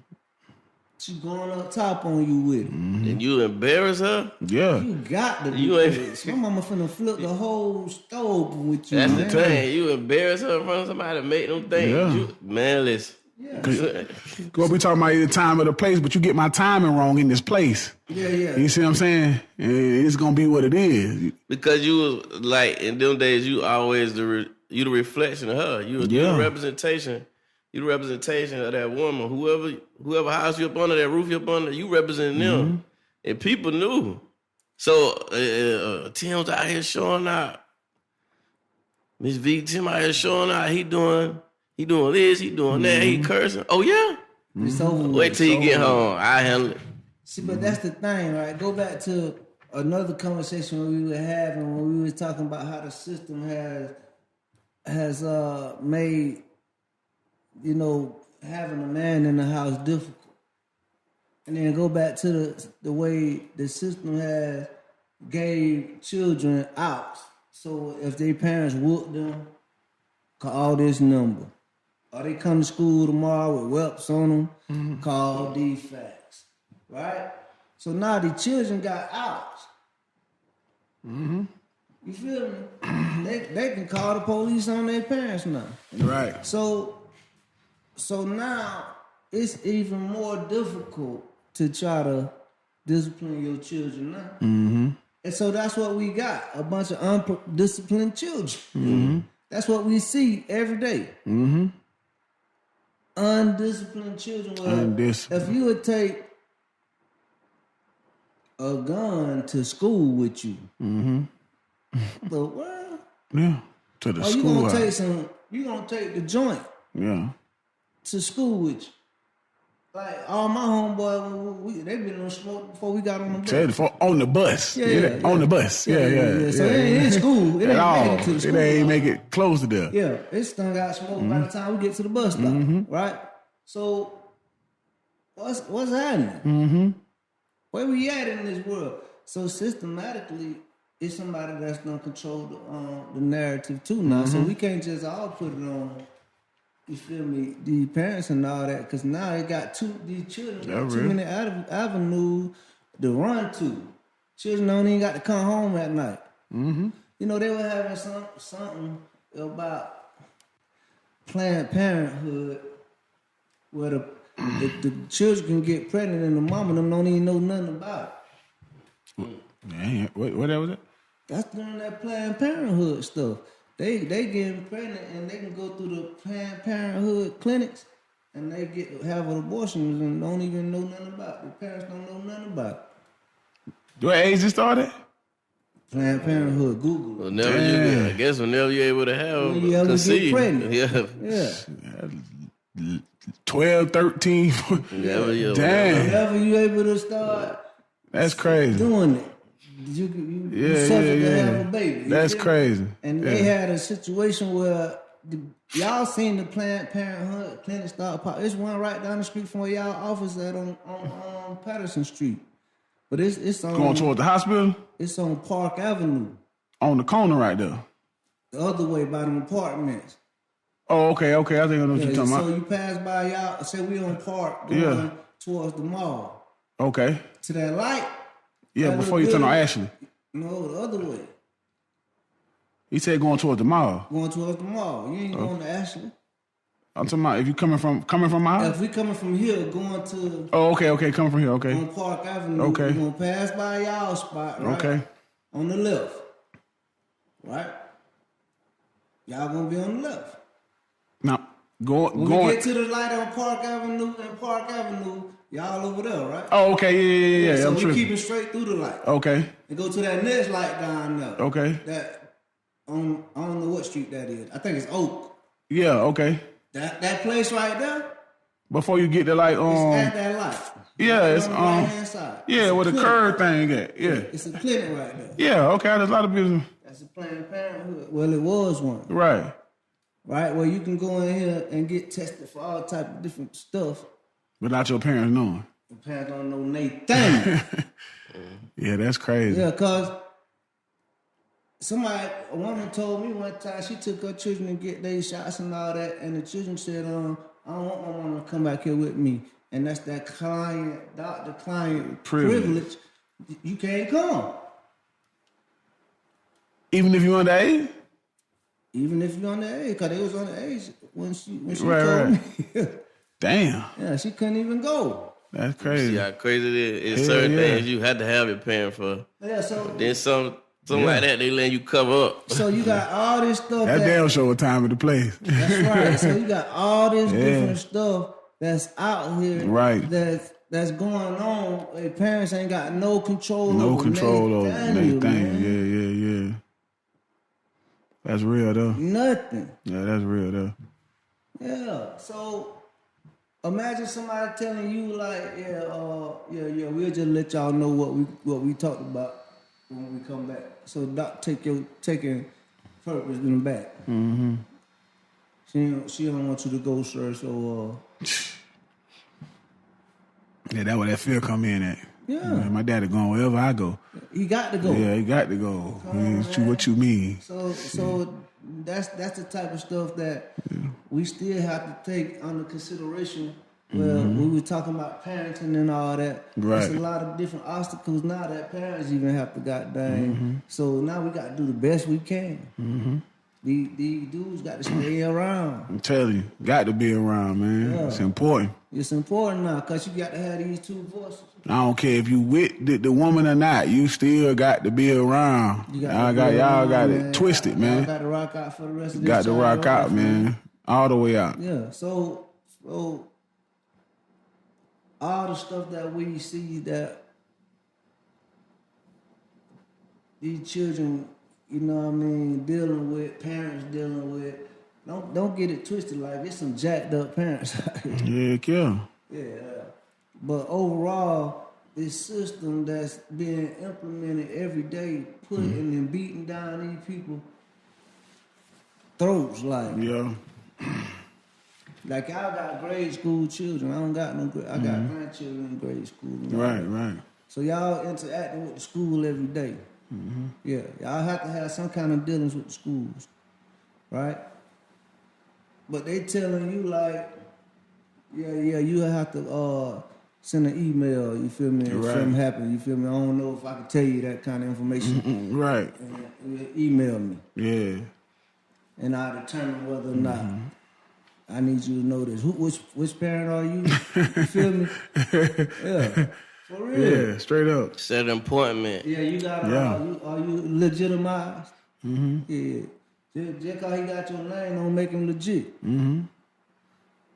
she going up top on you with it. And you embarrass her? Yeah. You got to be You ain't- pissed. My mama finna flip the whole stove with you, That's man. the thing. You embarrass her in front of somebody to make them think. Yeah. Man, listen. Go be talking about the time or the place, but you get my timing wrong in this place. Yeah. You see what I'm saying? It's going to be what it is. Because you was like, in them days, you always the reflection of her. You the representation. You the representation of that woman. Whoever house you up under, that roof you up under, you representing them. And people knew. So Tim's out here showing out. Miss V, Tim out here showing out. He doing this, he doing that, he cursing. Oh yeah? It's over with. Wait till you It's get over with. home. I handle it. See, but that's the thing, right? Go back to another conversation we were having when we were talking about how the system has made, you know, having a man in the house difficult. And then go back to the way the system has gave children outs. So if their parents whoop them, call this number. Or they come to school tomorrow with whelps on them, call these facts. Right? So now the children got outs. You feel me? They can call the police on their parents now. Right. So now it's even more difficult to try to discipline your children now. And so that's what we got, a bunch of undisciplined children. That's what we see every day. Undisciplined children. Well, if you would take a gun to school with you, the world? Yeah. To the Oh, schoolhouse. you gonna take the joint Yeah. to school with you. Like all my homeboys, they been on smoke before we got on the bus. On the bus. Yeah. On the bus. Yeah. So it ain't in school. It At all. ain't made it to the school. It ain't make it close to there. Yeah, it's done got smoke by the time we get to the bus stop, right? So what's happening? Where we at in this world? So systematically, it's somebody that's gonna control the narrative too now. So we can't just all put it on. You feel me? The parents and all that, because now they got these children got too many avenues to run to. Children don't even got to come home at night. You know, they were having something about Planned Parenthood where the children can get pregnant and the mama them don't even know nothing about it. What that was it? That's during that Planned Parenthood stuff. they getting pregnant and they can go through the Planned Parenthood clinics and they have abortions and don't even know nothing about it. The parents don't know nothing about it. What age it started? Planned Parenthood, Google. Whenever Damn. I guess whenever you're able to have When you ever get conceive. pregnant. Yeah. Yeah. 12, 13. Whenever you're Damn. Whenever you able to start That's crazy. doing it, you subject to have a baby. You That's feel me? crazy. And they had a situation where y'all seen the Planned Parenthood clinic start pop. It's one right down the street from where y'all office at on Patterson Street. But it's on Going toward the hospital? It's on Park Avenue. On the corner right there. The other way by them apartments. Oh, okay. I think I know what you're talking So about. you pass by y'all, say we on Park going Yeah. towards the mall. Okay. To that light. Yeah, that before little you turn on building. Ashley. No, the other way. He said going toward the mall. Going towards the mall. You ain't going to Ashley. I'm talking about if you coming from my house? If we coming from here going to Oh, okay. Coming from here, okay. on Park Avenue, Okay. we're gonna pass by y'all spot, right? Okay. On the left. Right? Y'all gonna be on the left. Now, When we going. get to the light on Park Avenue and Park Avenue, y'all over there, right? Oh, okay. Yeah. So I'm we tripping. keeping straight through the light. Okay. And go to that next light down there. Okay. That on I don't know what street that is. I think it's Oak. Yeah, okay. That place right there, Before you get to like it's at that light. yeah, it's on the right-hand side. yeah, It's a where the clinic. curve thing at. Yeah. It's a clinic right there. Yeah, okay, there's a lot of business. That's a Planned Parenthood. Well, it was one. Right. Right? Where you can go in here and get tested for all type of different stuff. Without your parents knowing. The parents don't know Nathan. Yeah, that's crazy. Yeah, cause a woman told me one time she took her children to get their shots and all that, and the children said, I don't want my mama to come back here with me. And that's that doctor-client privilege. You can't come. Even if you're underage? Even if you're underage, because they was underage when she Right, told right. me. Damn. Yeah, she couldn't even go. That's See crazy. how crazy it is. It's Hell certain yeah. things you had to have your parent for. Yeah, so Then something like that, they letting you cover up. so you got all this stuff That damn show what time of the place. That's right. So you got all this different stuff that's out here, Right. That's going on. Their parents ain't got no control. No over control over Nathaniel, anything. man. Yeah. That's real though. Nothing. Yeah, that's real though. Yeah. So imagine somebody telling you like, we'll just let y'all know what we talked about when we come back. So Doc taking purpose in the back. Mm-hmm. She don't want you to go, sir. So Yeah, that's where that fear come in at. Yeah. My daddy going wherever I go. he got to go. Yeah, he got to go. What you mean? So that's the type of stuff that we still have to take under consideration. Well, we were talking about parenting and all that. Right. There's a lot of different obstacles now that parents even have to goddamn. So now we got to do the best we can. These dudes got to stay around. I'm telling you, got to be around, man. Yeah. It's important. It's important now because you got to have these two voices. I don't care if you with the woman or not, you still got to be around. Y'all got it twisted, Y'all man. got to rock out for the rest of this Got to time, rock right? out, man. All the way out. Yeah, so all the stuff that we see that these children, you know what I mean, dealing with, parents dealing with, don't get it twisted. Like there's some jacked up parents out here. Heck yeah. Yeah. But overall, this system that's being implemented every day, putting and beating down these people throats, like. Yeah. Like y'all got grade school children. I don't got no grade. I got grandchildren in grade school. Right. So y'all interacting with the school every day. Yeah, y'all have to have some kind of dealings with the schools, right? But they telling you like, you have to send an email. You feel me? If Right. something happen, you feel me? I don't know if I can tell you that kind of information. Right. And email me, Yeah. and I determine whether or not. I need you to know this. Which parent are you? You feel me? Yeah. For real. Yeah, straight up. Set an appointment. Yeah, you got Yeah. are you legitimized? Yeah. Just cause he got your name don't make him legit.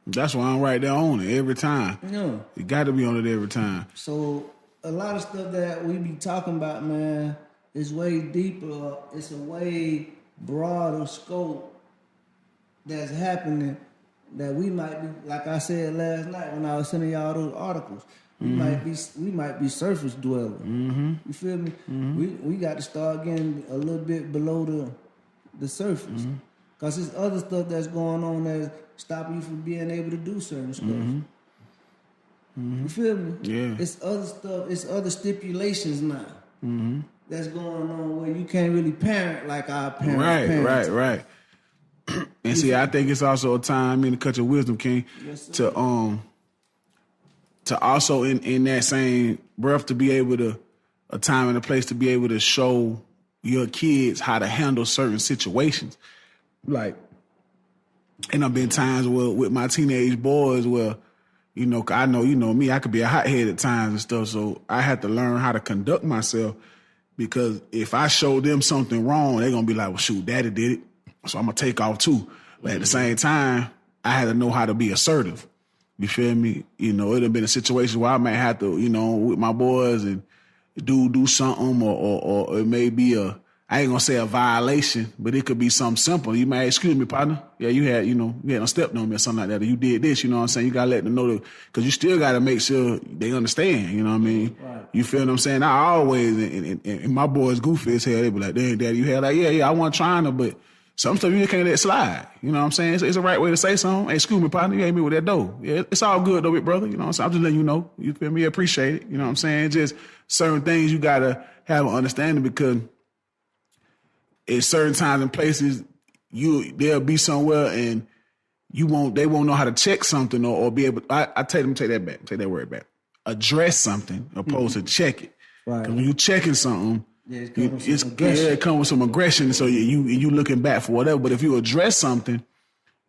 That's why I'm right there on it every time. Yeah. You got to be on it every time. So a lot of stuff that we be talking about, man, is way deeper. It's a way broader scope that's happening that we might be, like I said last night when I was sending y'all those articles. We might be surface dwellers. You feel me? We got to start getting a little bit below the surface. Cause there's other stuff that's going on that's stopping you from being able to do certain stuff. You feel me? Yeah. It's other stuff, it's other stipulations now. That's going on where you can't really parent like our parents. Right. And see, I think it's also a time in the cut your wisdom, King, Yes, sir. to also in that same breath to be able to a time and a place to be able to show your kids how to handle certain situations. Like, and I've been times where with my teenage boys where, you know, I know, you know me, I could be a hothead at times and stuff. So I had to learn how to conduct myself because if I show them something wrong, they're going to be like, well, shoot, daddy did it. So I'm going to take off too. But at the same time, I had to know how to be assertive. You feel me? You know, it'd have been a situation where I might have to, you know, with my boys and do something or it may be I ain't gonna say a violation, but it could be something simple. You might, excuse me, partner. Yeah, you had stepped on me or something like that. Or you did this, you know what I'm saying? You gotta let them know that, because you still gotta make sure they understand, you know what I mean? Right. You feel what I'm saying? I always, and my boys goofy as hell, they be like, dang, daddy, you had like, yeah, I wasn't trying to, but some stuff you just can't let slide. You know what I'm saying? It's a right way to say something. Hey, excuse me, partner, you ain't me with that dough. Yeah, it's all good though, big brother. You know what I'm saying? I'm just letting you know. You feel me? Appreciate it. You know what I'm saying? Just certain things you gotta have an understanding because at certain times and places, they'll be somewhere and they won't know how to check something or be able. I tell them, take that word back. Address something opposed to check it. Right. Because when you checking something, it comes with some aggression. So you looking back for whatever. But if you address something,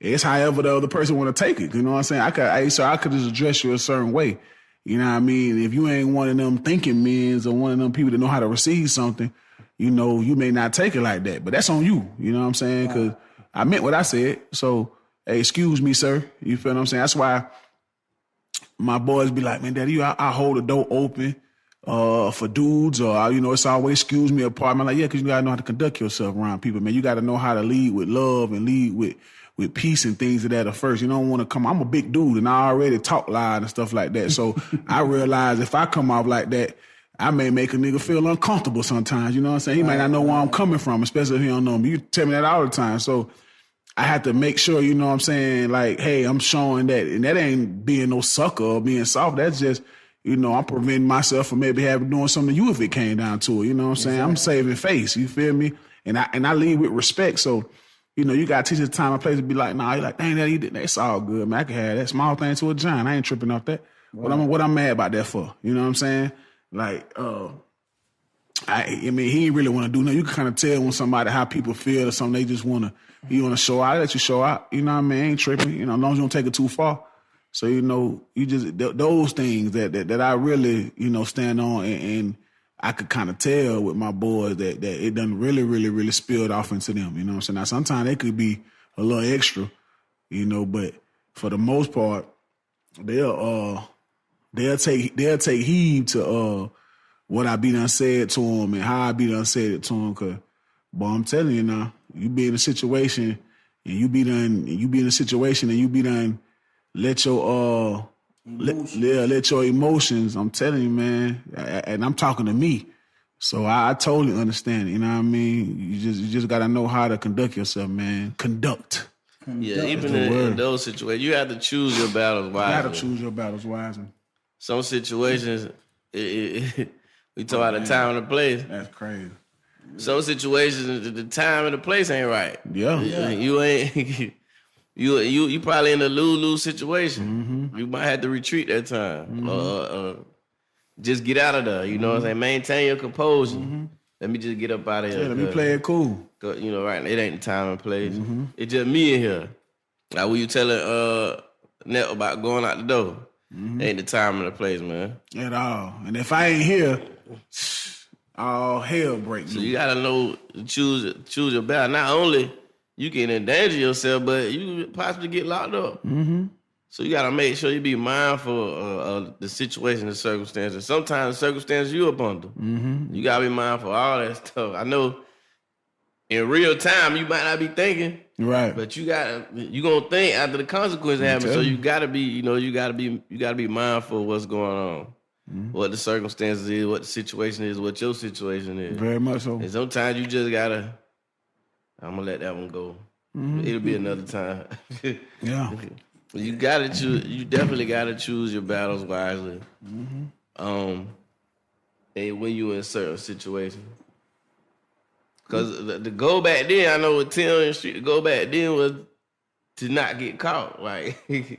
it's however the other person want to take it. You know what I'm saying? I could just address you a certain way. You know what I mean? If you ain't one of them thinking men's or one of them people that know how to receive something, you know, you may not take it like that, but that's on you. You know what I'm saying? Because I meant what I said. So, hey, excuse me, sir. You feel what I'm saying? That's why my boys be like, man, daddy, I hold the door open for dudes or, you know, it's always excuse me apart. I'm like, yeah, because you got to know how to conduct yourself around people, man. You got to know how to lead with love and lead with peace and things of that at first. You don't want to come, I'm a big dude and I already talk loud and stuff like that. So I realize if I come off like that, I may make a nigga feel uncomfortable sometimes, you know what I'm saying? He might not know where I'm coming from, especially if he don't know me. You tell me that all the time. So I have to make sure, you know what I'm saying, like, hey, I'm showing that. And that ain't being no sucker or being soft. That's just, you know, I'm preventing myself from maybe doing something to you if it came down to it. You know what I'm saying? I'm saving face, you feel me? And I lead with respect. So, you know, you got to teach the time and place to be like, nah, you're like, dang, that you did. That's all good, man. I can have that small thing to a giant. I ain't tripping off that. Right. What I'm mad about that for? You know what I'm saying? Like, I mean, he ain't really want to do nothing. You can kind of tell when somebody how people feel or something. They just want to show out. I let you show out. You know what I mean? I ain't tripping. You know, as long as you don't take it too far. So, you know, you just those things that I really, you know, stand on and I could kind of tell with my boys that it done really, really, really spilled off into them. You know what I'm saying? Now, sometimes they could be a little extra, you know, but for the most part, they'll take heed to what I be done said to them and how I be done said it to them. Cause, boy, I'm telling you now, you be in a situation and you be done let your let your emotions. I'm telling you, man, and I'm talking to me, so I totally understand it. You know what I mean? You just gotta know how to conduct yourself, man. Conduct. Yeah, even in those situations, you have to choose your battles wisely. You gotta choose your battles wisely. Some situations, we talk about the time and the place. That's crazy. Some situations, the time and the place ain't right. Yeah. You ain't. You probably in a lose-lose situation. Mm-hmm. You might have to retreat that time. Mm-hmm. Just get out of there. You know what I'm saying? Maintain your composure. Mm-hmm. Let me just get up out of here. Yeah, let me play it cool. You know, right? It ain't the time and place. Mm-hmm. It's just me in here. Like when you telling Net about going out the door, ain't the time and the place, man. At all. And if I ain't here, all hell breaks. So you gotta know choose your battle. Not only you can endanger yourself, but you possibly get locked up. Mm-hmm. So you got to make sure you be mindful of the situation, the circumstances. Sometimes the circumstances you up under. Mm-hmm. You got to be mindful of all that stuff. I know in real time you might not be thinking, right? But you gonna think after the consequences happen. So you got to be, you got to be mindful of what's going on, what the circumstances is, what the situation is, what your situation is. Very much so. And sometimes you just gotta. I'm gonna let that one go. Mm-hmm. It'll be another time. Yeah. You gotta choose. You definitely gotta choose your battles wisely. Mm-hmm. And when you in certain situations, because the go back then, I know with Tim and Street, the go back then was to not get caught. Like if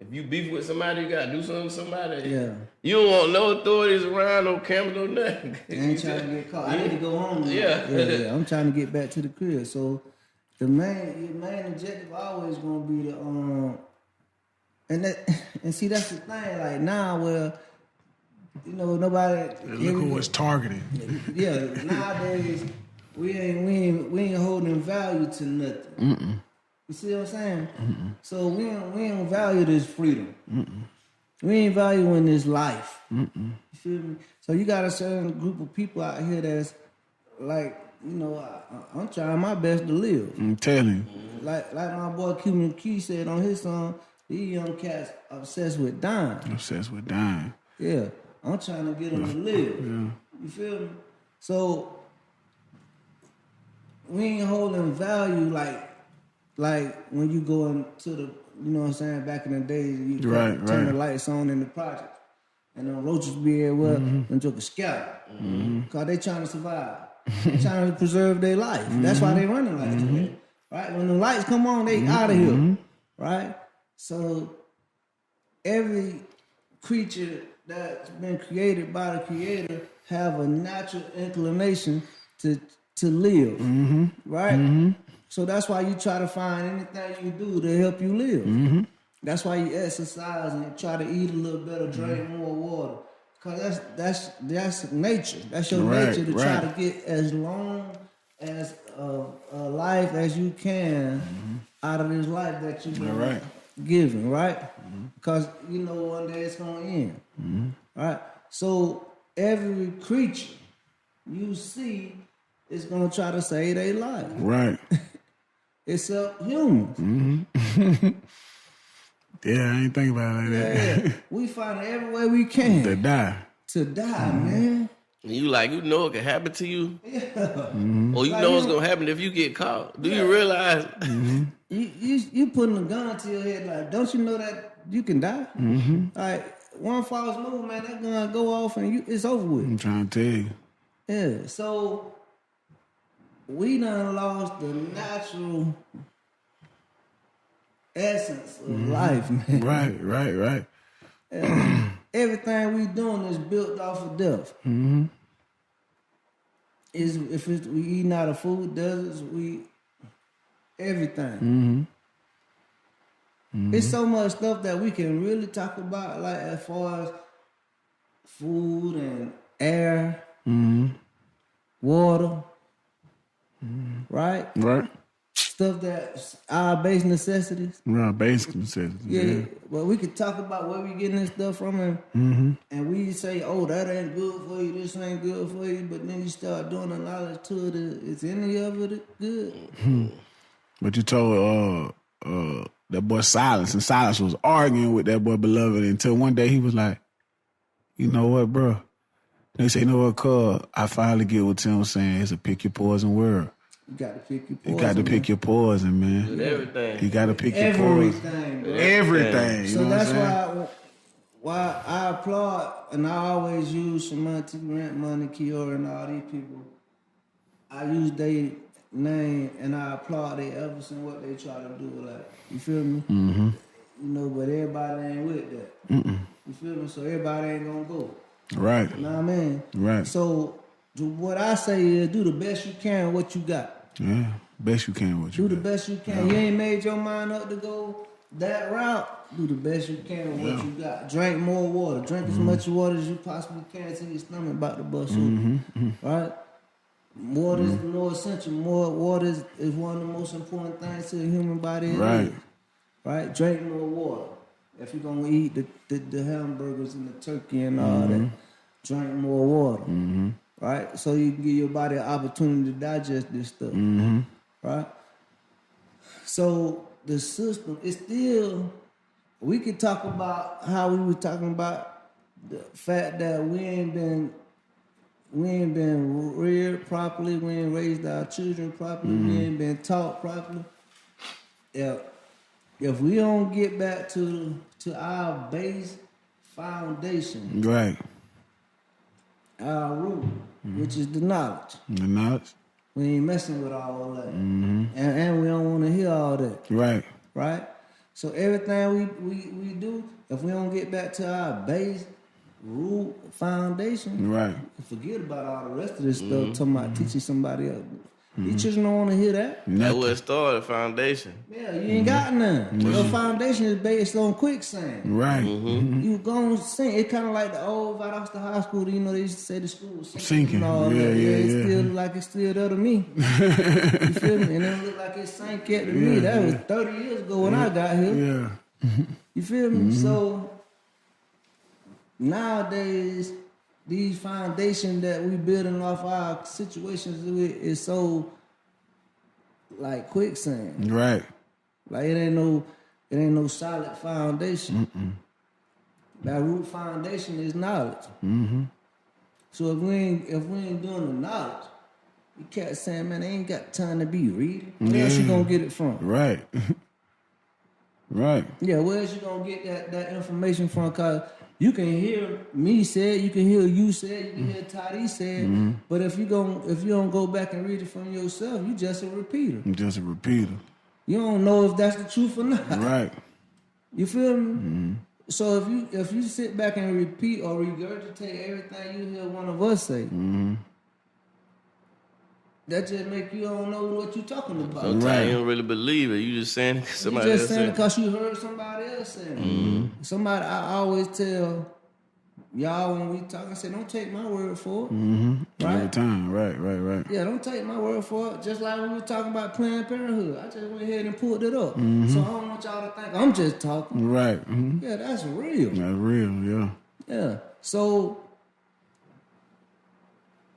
you beef with somebody, you gotta do something to somebody. Yeah. You don't want no authorities around, no cameras, no nothing. I ain't trying to get caught. I need to go home. Yeah. Yeah. I'm trying to get back to the crib. So the main objective always gonna be the and see that's the thing. Like now, where nobody. Look who was targeted. Yeah, nowadays we ain't holding value to nothing. Mm-mm. You see what I'm saying? Mm-mm. So we don't value this freedom. Mm-mm. We ain't valuing this life. Mm-mm. You feel me? So you got a certain group of people out here that's like, I'm trying my best to live. I'm telling you. Like my boy Cuban Key said on his song, these young cats obsessed with dying. Obsessed with dying. Yeah. I'm trying to get them to live. Yeah. You feel me? So we ain't holding value like when you go into the, back in the days, you turn the lights on in the project. And the roaches be everywhere, and jokers scatter. Because they trying to survive. They trying to preserve their life. That's why they running like that. Right? When the lights come on, they out of here. Right? So every creature that's been created by the Creator have a natural inclination to live. Right? So that's why you try to find anything you do to help you live. That's why you exercise and try to eat a little better, drink more water. Cause that's nature. That's your nature to try to get as long as a life as you can out of this life that you've been given, right? Because one day it's gonna end. Right? So every creature you see is gonna try to save their life. Right. Except humans. Yeah, I ain't think about it like that. Yeah. We find every way we can to die, man. You it can happen to you, or it's gonna happen if you get caught. Do you realize? You putting a gun to your head, like, don't you know that you can die? Like one false move, man, that gun go off and it's over with. I'm trying to tell you. Yeah, so we done lost the natural essence of life, man. Right. Everything we doing is built off of death. We eating out of food deserts, everything. It's so much stuff that we can really talk about, like as far as food and air, water, right? Stuff that's our base necessities. Right, basic necessities. Yeah. But we could talk about where we getting this stuff from, and we say, "Oh, that ain't good for you. This ain't good for you." But then you start doing the knowledge to it. Is any of it good? But you told that boy Silence, and Silence was arguing with that boy Beloved until one day he was like, "You know what, bro?" They say, "You know what, cuz I finally get what Tim's saying. It's a pick your poison world." You got to pick your poison. You got to pick your poison, man. With everything. You got to pick your poison. Everything. So that's why I applaud, and I always use Shamanti, Grant Money, Kiora, and all these people. I use their name, and I applaud their efforts and what they try to do. Like, you feel me? But everybody ain't with that. You feel me? So everybody ain't gonna go. Right. You know what I mean? Right. So what I say is, do the best you can with what you got. Yeah, best you can with what you got. Do the best you can. You ain't made your mind up to go that route. Do the best you can with what you got. Drink more water. Drink as much water as you possibly can till your stomach about to bust open. Right? Water is more essential. Water is one of the most important things to the human body. Right. Right? Drink more water. If you're gonna eat the hamburgers and the turkey and all that, drink more water. Right? So you can give your body an opportunity to digest this stuff. Right? So the system is still, we could talk about how we were talking about the fact that we ain't been reared properly, we ain't raised our children properly, we ain't been taught properly. If we don't get back to our base foundation, Right. our root, which is the knowledge. The knowledge. We ain't messing with all that. And we don't want to hear all that. Right. Right? So everything we do, if we don't get back to our base, root, foundation, Right. forget about all the rest of this stuff, talking about teaching somebody else. These children don't want to hear that. That's where it started, foundation. Yeah, you ain't got none. Your foundation is based on quicksand. Right. You gonna sink. It's kind of like the old Valdosta High School. You know, they used to say the school was Sinking. and all Yeah, that. yeah, It yeah. still look like it's still there to me. You feel me? And it look like it sank yet to me. That was 30 years ago when I got here. Yeah. You feel me? So nowadays, these foundations that we building off our situations with is so like quicksand. Right. Like it ain't no solid foundation. That root foundation is knowledge. So if we ain't doing the knowledge, you can't say, man, they ain't got time to be reading. Where else you gonna get it from? Right. Right. Yeah, where else you gonna get that information from? Cause you can hear me say it, you can hear you say it, you can hear Toddy say it. But if you don't go back and read it from yourself, you just a repeater. I'm just a repeater. You don't know if that's the truth or not. Right. You feel me? So if you sit back and repeat or regurgitate everything you hear one of us say, that just make you don't know what you talking about. Sometimes you don't really believe it. You just saying it 'cause You somebody just else saying it said. because you heard somebody else saying it. Somebody, I always tell y'all when we talk, I say, don't take my word for it. Every Right? time. Right. Yeah, don't take my word for it. Just like when we were talking about Planned Parenthood. I just went ahead and pulled it up. So I don't want y'all to think I'm just talking. Right. Yeah, that's real. That's real, yeah. Yeah. So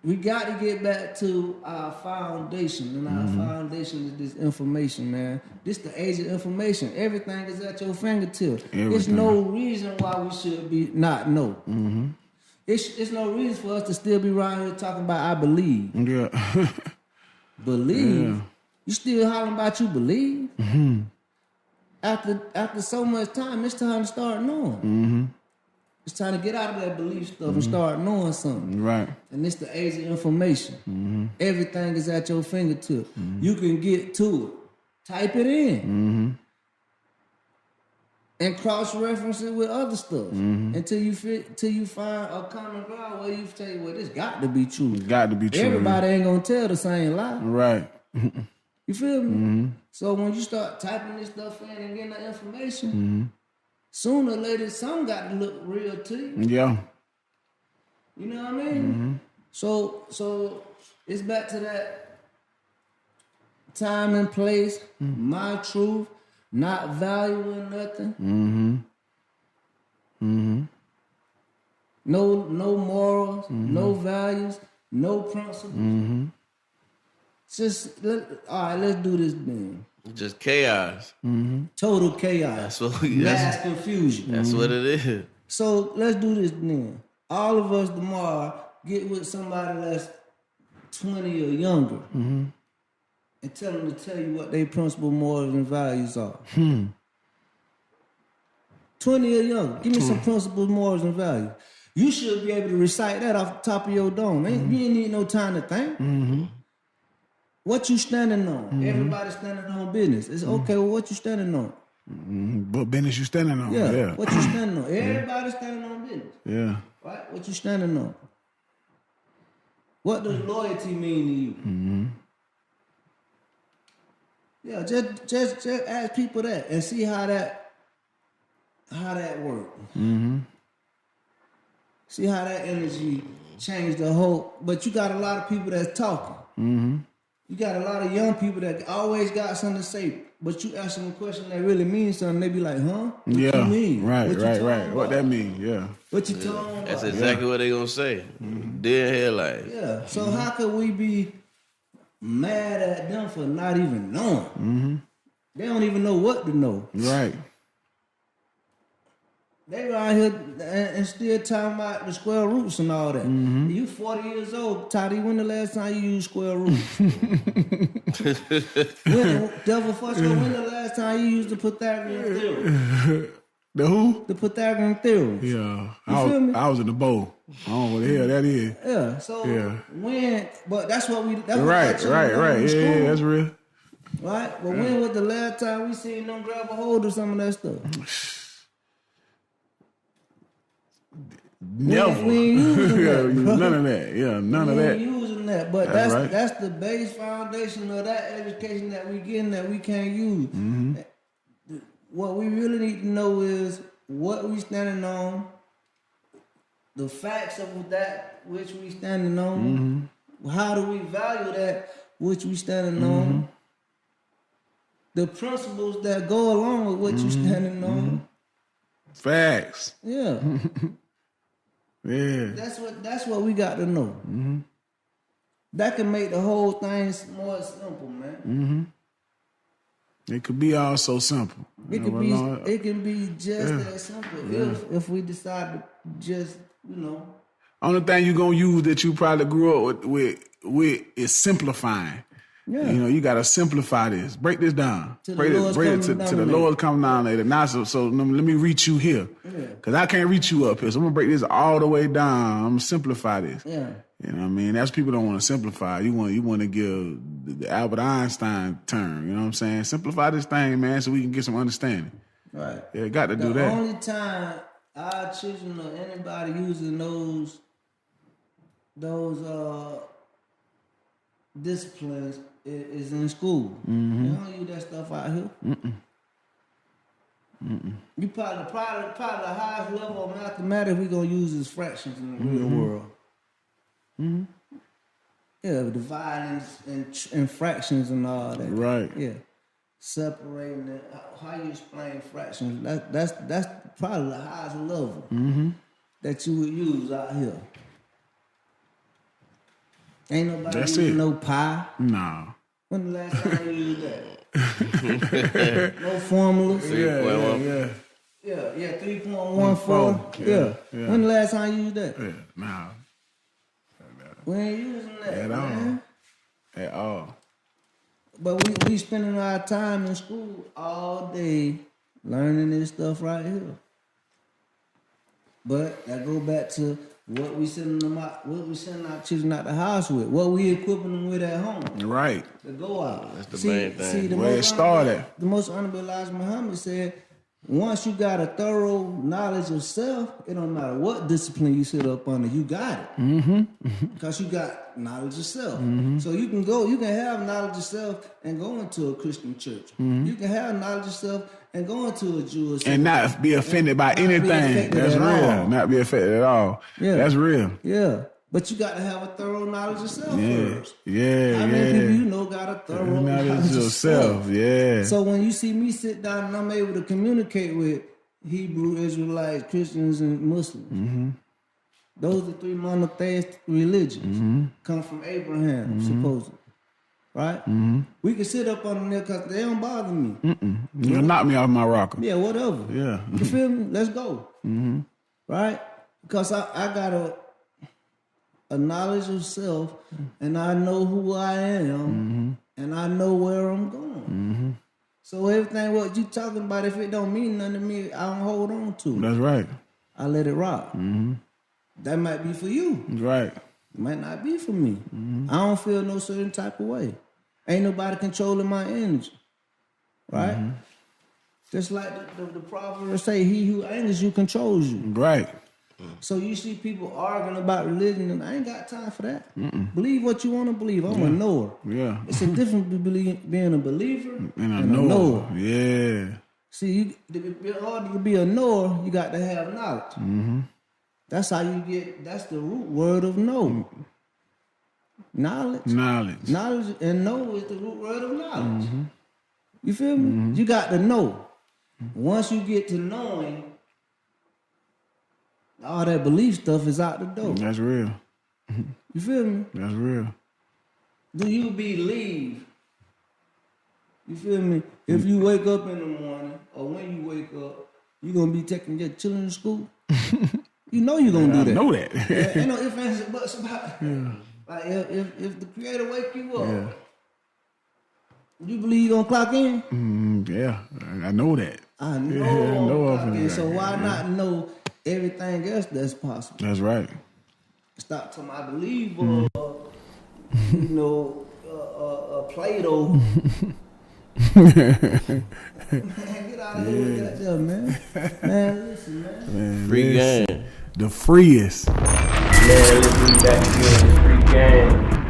we got to get back to our foundation, and our foundation is this information, man. This the age of information. Everything is at your fingertips. There's Everything. no reason why we should be not know. It's no reason for us to still be around here talking about I believe. Yeah. Believe. Yeah. You still hollering about you believe? After so much time, it's time to start knowing. It's time to get out of that belief stuff and start knowing something. Right. And it's the age of information. Everything is at your fingertip. You can get to it. Type it in. And cross-reference it with other stuff until you find a common ground where you say, well, this got to be true. Got to be true. Everybody ain't gonna tell the same lie. Right. You feel me? So when you start typing this stuff in and getting the information, sooner or later, something got to look real to you. Yeah. You know what I mean? So it's back to that time and place, my truth, not valuing nothing. No morals, no values, no principles. All right, let's do this then. Just chaos. Total chaos. Mass confusion. That's what it is. So let's do this then. All of us tomorrow get with somebody that's 20 or younger and tell them to tell you what their principal morals and values are. 20 or younger. Give me some principles, morals, and values. You should be able to recite that off the top of your dome. You ain't need no time to think. What you standing on? Everybody standing on business. It's okay, well, what you standing on? What business you standing on? Yeah. What you standing on? Everybody standing on business. Yeah. Right? What you standing on? What does loyalty mean to you? Yeah, just ask people that and see how that works. See how that energy changed the whole. But you got a lot of people that's talking. You got a lot of young people that always got something to say, but you ask them a question that really means something, they be like, huh? What you mean? Right, What you right, talking right. What about? that mean? Yeah. What you talking about? That's exactly what they gonna say. Dead headlines. Yeah. So how could we be mad at them for not even knowing? They don't even know what to know. Right. They around here and still talking about the square roots and all that. You 40 years old, Toddy, when the last time you used square roots? Devil Fusco, when the last time you used the Pythagorean theorem? The who? The Pythagorean theorem. Yeah. You feel me? I was in the bowl. I don't know what the hell that is. Yeah. So but that's what we. That's Right. Yeah, that's real. Right. But when was the last time we seen them grab a hold of some of that stuff? Never. We ain't using that, bro. None of that. Yeah, none of We that. ain't using that, but That's right. that's the base foundation of that education that we getting that we can't use. What we really need to know is what we standing on, the facts of that which we standing on. How do we value that which we standing on? The principles that go along with what you standing on. Facts. Yeah. Yeah. That's what we got to know. That can make the whole thing more simple, man. It could be all so simple. It can be just that simple if we decide to just, Only thing you gonna use that you probably grew up with is simplifying. Yeah. You gotta simplify this. Break this down. To the Break lowest it common to the denominator. lowest common denominator. Now, so let me reach you here, because I can't reach you up here. So I'm gonna break this all the way down. I'm gonna simplify this. Yeah. You know what I mean? That's people don't want to simplify. You want to give the Albert Einstein term. You know what I'm saying? Simplify this thing, man, so we can get some understanding. Right. Yeah, got to do The that. only time our children or anybody using those disciplines is in school. They don't use that stuff out here. You probably the highest level of mathematics we gonna use is fractions in the real world. Yeah, dividing and fractions and all that. Right. Yeah, separating it. How you explain fractions? That's probably the highest level that you would use out here. Ain't nobody That's using it. no pi. Nah. When the last time you used that? No formulas. Yeah. Yeah, 3.14. Yeah. When the last time you used that? Yeah. Nah. We ain't using that, At man. all. At all. But we spending our time in school all day learning this stuff right here. But that go back to what we sending our children out the house with, what we equipping them with at home. Right. To go out. That's the main thing. See, Where it started. The most honorable Elijah Muhammad said, once you got a thorough knowledge of self, it don't matter what discipline you sit up under, you got it. Because you got knowledge of self. So you can have knowledge of self and go into a Christian church. You can have knowledge of self and go into a Jewish church. And not be offended by Not be anything. affected That's at real. all. Not be affected at all. Yeah. That's real. Yeah. But you got to have a thorough knowledge of self first. Yeah. How many people you know got a thorough knowledge of yourself. self? Yeah. So when you see me sit down and I'm able to communicate with Hebrew, Israelites, Christians, and Muslims, those are the three monotheistic religions. Come from Abraham, supposedly. Right? We can sit up on them because they don't bother me. You knock me off my rocker. Yeah, whatever. Yeah. You feel me? Let's go. Right? Because I got a knowledge of self, and I know who I am, and I know where I'm going. So everything what you talking about, if it don't mean nothing to me, I don't hold on to it. That's right. I let it rock. That might be for you. That's right. It might not be for me. I don't feel no certain type of way. Ain't nobody controlling my energy. Right? Just like the Proverbs say, he who angers you controls you. Right. So you see people arguing about religion, and I ain't got time for that. Believe what you want to believe. I'm a knower. Yeah. It's a difference between being a believer And I and a knower. Yeah. See, in order to be a knower, you got to have knowledge. That's how you get. That's the root word of know. Knowledge. Knowledge. Knowledge and know is the root word of knowledge. You feel me? You got to know. Once you get to knowing, all that belief stuff is out the door. That's real. You feel me? That's real. Do you believe? You feel me? If you wake up in the morning or when you wake up, you gonna be taking your children to school? You know you gonna do that. I know that. Ain't no ifs, ands, and buts about it. Like if the creator wake you up, you believe you gonna clock in? Yeah, I know that. I know Yeah, I'm I know gonna I'm clock in. finna So clock why in, not know everything else that's possible? That's right. Stop talking about believe Plato. Man, get out of here with that there, man. Man, listen, man. Man, Free listen, game. The freest. Man, let's be back again. Free game.